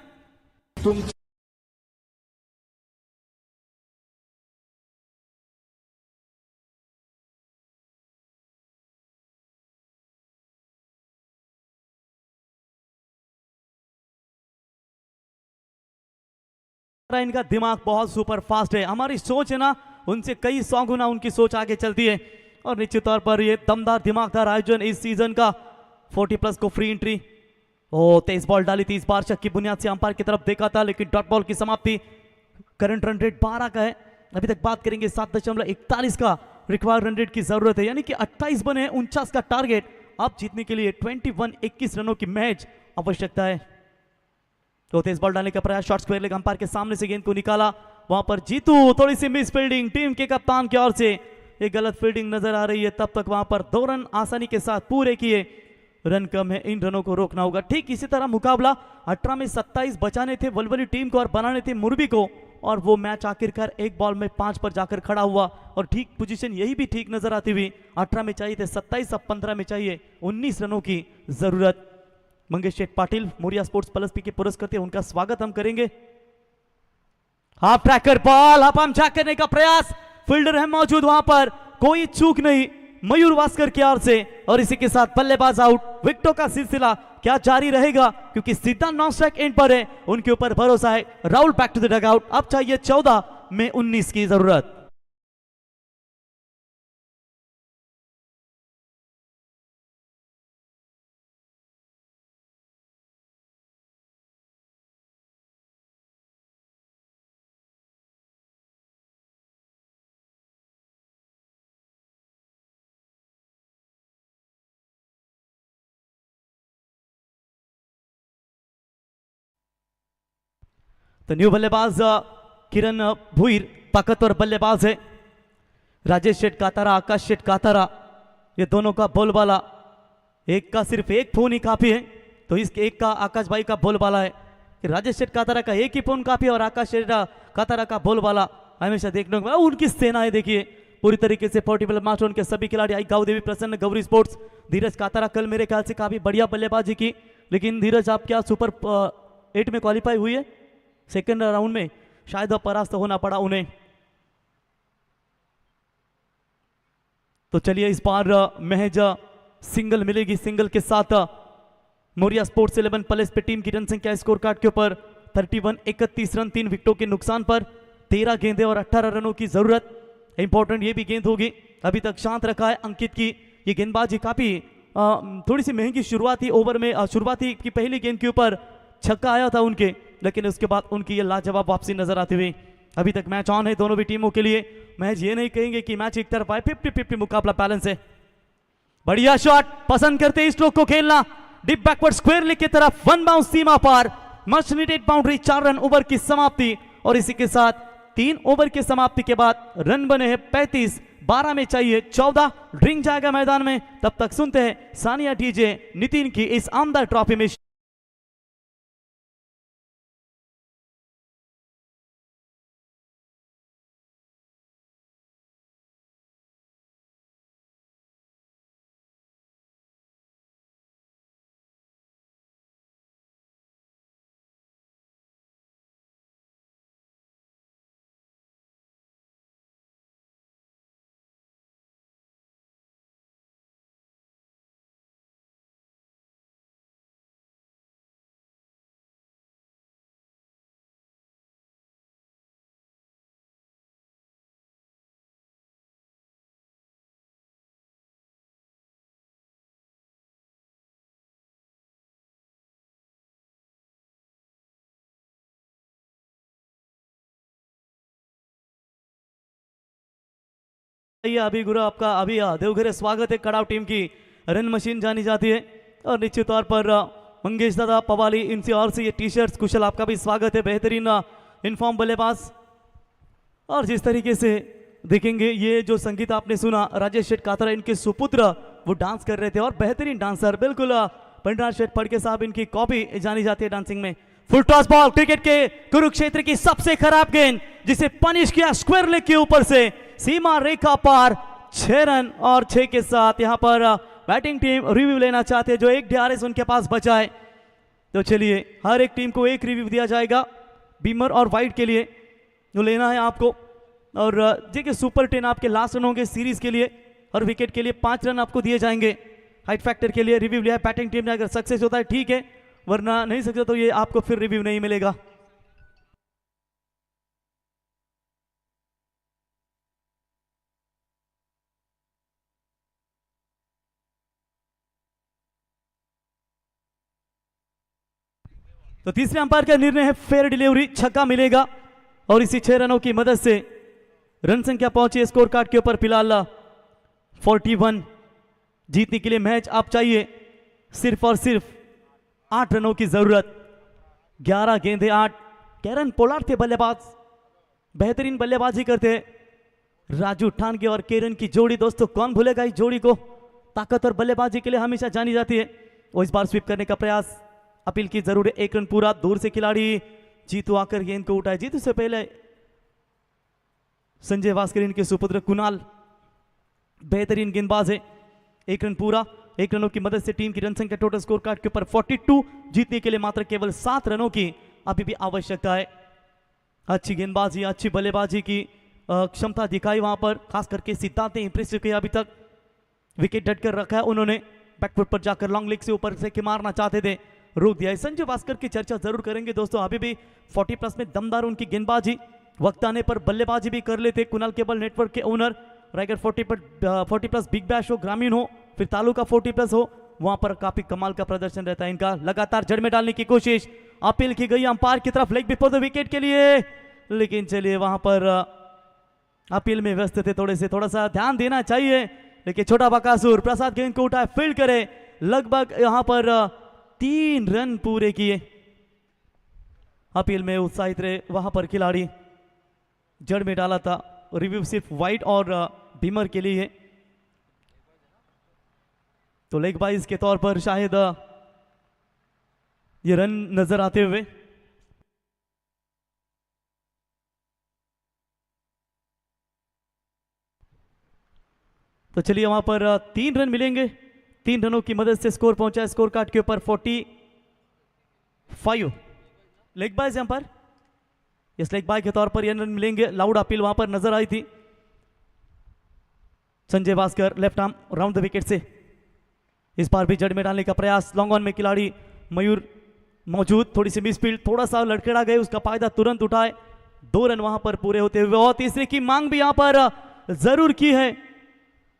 इनका दिमाग बहुत सुपर फास्ट है, हमारी सोच है ना उनसे कई 100 गुना उनकी सोच आगे चलती है। और निश्चित तौर पर ये दमदार दिमागदार आयोजन इस सीजन का 40+ को फ्री एंट्री। ओ 23 बॉल डाली थी, इस बार शक की बुनियाद से अंपायर की तरफ देखा था लेकिन डॉट बॉल की समाप्ति। करंट रन रेट 12 का है, अभी तक बात करेंगे 7.41 का रिक्वायर्ड रन रेट की जरूरत है, यानी कि 28 बने 49 का टारगेट अब जीतने के लिए 21 रनों की मैच आवश्यकता है। तो तेज बॉल डालने का प्रयास, शॉट स्क्वायर लेग अंपायर के सामने से गेंद को निकाला, वहां पर जीतू, थोड़ी सी मिस फील्डिंग टीम के कप्तान की ओर से, एक गलत फील्डिंग नजर आ रही है। तब तक वहां पर 2 रन आसानी के साथ पूरे किए, रन कम है, इन रनों को रोकना होगा। ठीक इसी तरह मुकाबला 18 में 27 बचाने थे वलवली टीम को और बनाने थे मुरबी को, और वो मैच आखिरकार 1 बॉल में 5 पर जाकर खड़ा हुआ। और ठीक पोजीशन यही भी ठीक नजर आती हुई, 18 में चाहिए थे 27, अब 15 में चाहिए 19 रनों की जरूरत। Mangesh Sheth Patil Moriya sports plus P के पुरस्कृत हैं, उनका स्वागत हम करेंगे। Half tracker ball, half arm check करने का प्रयास, फील्डर है मौजूद वहां पर, कोई चूक नहीं मयूर वास्कर की ओर से, और इसी के साथ बल्लेबाज आउट। विकेटों का सिलसिला क्या जारी रहेगा, क्योंकि सीधा नॉन स्ट्राइक एंड पर है, उनके ऊपर भरोसा है। Rahul back to the dugout, अब चाहिए 14 में 19 की जरूरत। तो न्यू बल्लेबाज किरण भुईर ताकतवर बल्लेबाज है। राजेश शेठ कातारा, आकाश शेठ कातारा, ये दोनों का बोलबाला, एक का सिर्फ एक फोन ही काफी है, तो इस एक का आकाश भाई का बोलबाला है कि राजेश शेठ कातारा का एक ही फोन काफी है और आकाश शेठ कातारा का बोलबाला हमेशा देखने को। उनकी सेना है देखिए पूरी तरीके से, पोर्टेबल मास्टर उनके सभी खिलाड़ी, आई गाँव देवी प्रसन्न गौरी स्पोर्ट्स, धीरज कातारा कल मेरे ख्याल से काफी बढ़िया बल्लेबाजी की, लेकिन धीरज आप क्या सुपर 8 में क्वालिफाई हुई है, सेकेंड राउंड में शायद परास्त होना पड़ा उन्हें। तो चलिए इस बार महज सिंगल मिलेगी, सिंगल के साथ मोरिया स्पोर्ट्स 11 प्लस पे टीम की रन संख्या स्कोर कार्ड के ऊपर 31 रन 3 विकेटों के नुकसान पर 13 गेंदें और 18 रनों की जरूरत। इंपॉर्टेंट ये भी गेंद होगी, अभी तक शांत रखा है अंकित की ये गेंदबाजी। काफी थोड़ी सी महंगी शुरुआती ओवर में शुरुआती की पहली गेंद के ऊपर छक्का आया था उनके, लेकिन उसके बाद उनकी ये लाजवाब वापसी नजर आती हुई। अभी तक मैच ऑन है दोनों भी टीमों के लिए। मैच ये नहीं कहेंगे कि मैच एक तरफ आए, 50-50 मुकाबला बैलेंस है। बढ़िया शॉट, पसंद करते हैं स्ट्रोक को खेलना, डीप बैकवर्ड स्क्वायर लेग की तरफ, वन बाउंस सीमा पार, much needed boundary, 4 run over की समाप्ति। और इसी के साथ 3 ओवर की समाप्ति के बाद रन बने हैं 35, 12 में चाहिए 14, ड्रिंक जाएगा मैदान में। तब तक सुनते हैं सानिया डीजे नितिन की इस आमदार ट्रॉफी में। अभी गुरु आपका अभी देवघर स्वागत है। कड़ाव टीम की रन मशीन जानी जाती है और निश्चित तौर पर मंगेश दादा पवाली इनसे और से ये टी शर्ट्स, कुशल आपका भी स्वागत है। बेहतरीन इनफॉर्म बल्लेबाज। और जिस तरीके से देखेंगे ये जो संगीत आपने सुना राजेश शेठ कातरा इनके सुपुत्र वो डांस कर रहे थे और बेहतरीन डांसर बिल्कुल पंडित शेठ फड़के साहब इनकी कॉपी जानी जाती है डांसिंग में। फुल टॉस बॉल, क्रिकेट के कुरुक्षेत्र की सबसे खराब गेंद जिसे पनिश किया स्क्वायर लेग के ऊपर से, सीमा रेखा पार, 6 रन और 6 के साथ यहां पर बैटिंग टीम रिव्यू लेना चाहते हैं जो एक DRS उनके पास बचा है। तो चलिए हर एक टीम को एक रिव्यू दिया जाएगा, बीमर और वाइट के लिए जो लेना है आपको। और देखिए सुपर 10 आपके लास्ट रन होंगे सीरीज के लिए, हर विकेट के लिए 5 रन आपको दिए जाएंगे। हाइट फैक्टर के लिए रिव्यू लिया है बैटिंग टीम ने, अगर सक्सेस होता है ठीक है, वरना नहीं सकता तो ये आपको फिर रिव्यू नहीं मिलेगा। तो तीसरे अंपायर का निर्णय है फेयर डिलीवरी, छक्का मिलेगा और इसी 6 रनों की मदद से रन संख्या पहुंची स्कोर कार्ड के ऊपर फिलहाल 41। जीतने के लिए मैच आप चाहिए सिर्फ और सिर्फ 8 रनों की जरूरत। 11 गेंदे 8। कैरन पोलार्ड थे बल्लेबाज, बेहतरीन बल्लेबाजी करते राजू ठानगे और केरन की जोड़ी। दोस्तों कौन भूलेगा इस जोड़ी को, ताकत और बल्लेबाजी के लिए हमेशा जानी जाती है। वो इस बार स्वीप करने का प्रयास, अपील की जरूर है, 1 रन पूरा। दूर से खिलाड़ी जीतू आकर गेंद को उठाए। जीतू से पहले संजय वास्कर इनके सुपुत्र कुणाल बेहतरीन गेंदबाज है। 1 रन पूरा, 1 रनों की मदद से टीम की रन संख्या टोटल स्कोर कार्ड के ऊपर 42। जीतने के लिए मात्र केवल 7 रनों की अभी भी आवश्यकता है। अच्छी गेंदबाजी, अच्छी बल्लेबाजी की क्षमता दिखाई वहां पर, खास करके सिद्धांत ने इंप्रेसिव किया अभी तक। विकेट डट कर रखा है उन्होंने, बैकफुट पर जाकर लॉन्ग लेग से ऊपर से के मारना चाहते थे, रोक दिया है। संजय भास्कर की चर्चा जरूर करेंगे दोस्तों, अभी भी 40+ में दमदार उनकी गेंदबाजी, वक्त आने पर बल्लेबाजी भी कर लेते। कुणाल केबल नेटवर्क के ओनर, रायगढ़ 40+ बिग बैश हो, ग्रामीण हो, फिर तालुका 40+ हो, वहां पर काफी कमाल का प्रदर्शन रहता है इनका। लगातार जड़ में डालने की कोशिश, अपील की गई अंपायर की तरफ, लेग बिफोर द विकेट के लिए, लेकिन चलिए वहां पर अपील में व्यस्त थे, थोड़ा सा ध्यान देना चाहिए। लेकिन छोटा बकासुर प्रसाद गेंद को उठाए, फील्ड करे, लगभग यहां पर 3 रन पूरे किए। अपील में उत्साहित रहे वहां पर खिलाड़ी, जड़ में डाला था। रिव्यू सिर्फ वाइट और बीमर के लिए, तो लेग बाइज के तौर पर शायद ये रन नजर आते हुए। तो चलिए वहां पर 3 रन मिलेंगे। 3 रनों की मदद से स्कोर पहुंचा है स्कोर कार्ड के ऊपर 45। लेग बाय यहां पर, इस लेग बाय के तौर पर ये रन मिलेंगे। लाउड अपील वहां पर नजर आई थी। Sanjay Bhaskar left arm round the wicket से इस बार भी जड़ में डालने का प्रयास। लॉन्ग ऑन में खिलाड़ी मयूर मौजूद, थोड़ी सी मिसफील्ड, थोड़ा सा लड़खड़ा गए, उसका फायदा तुरंत उठाए, 2 रन वहां पर पूरे होते हुए और तीसरे की मांग भी यहां पर जरूर की है,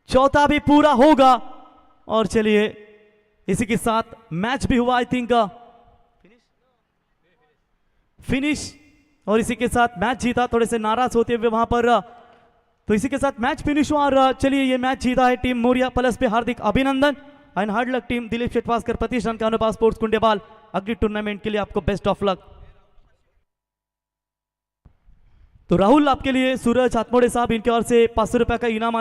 चौथा भी पूरा होगा। और चलिए इसी के साथ मैच भी हुआ, आई थिंक फिनिश, और इसी के साथ मैच जीता। थोड़े से नाराज होते हुए वहां पर, तो इसी के साथ मैच फिनिश हुआ और चलिए ये मैच जीता है टीम मोरिया प्लस पे, हार्दिक अभिनंदन एंड हार्ड लक टीम दिलीप शेटवास्कर प्रतिष्ठान कानोपा स्पोर्ट्स कुंडेबाल, अगली टूर्नामेंट के लिए आपको बेस्ट ऑफ लक। तो राहुल आपके लिए सूरज हाथमोड़े साहब, इनके ओर से 500 रुपए का इनाम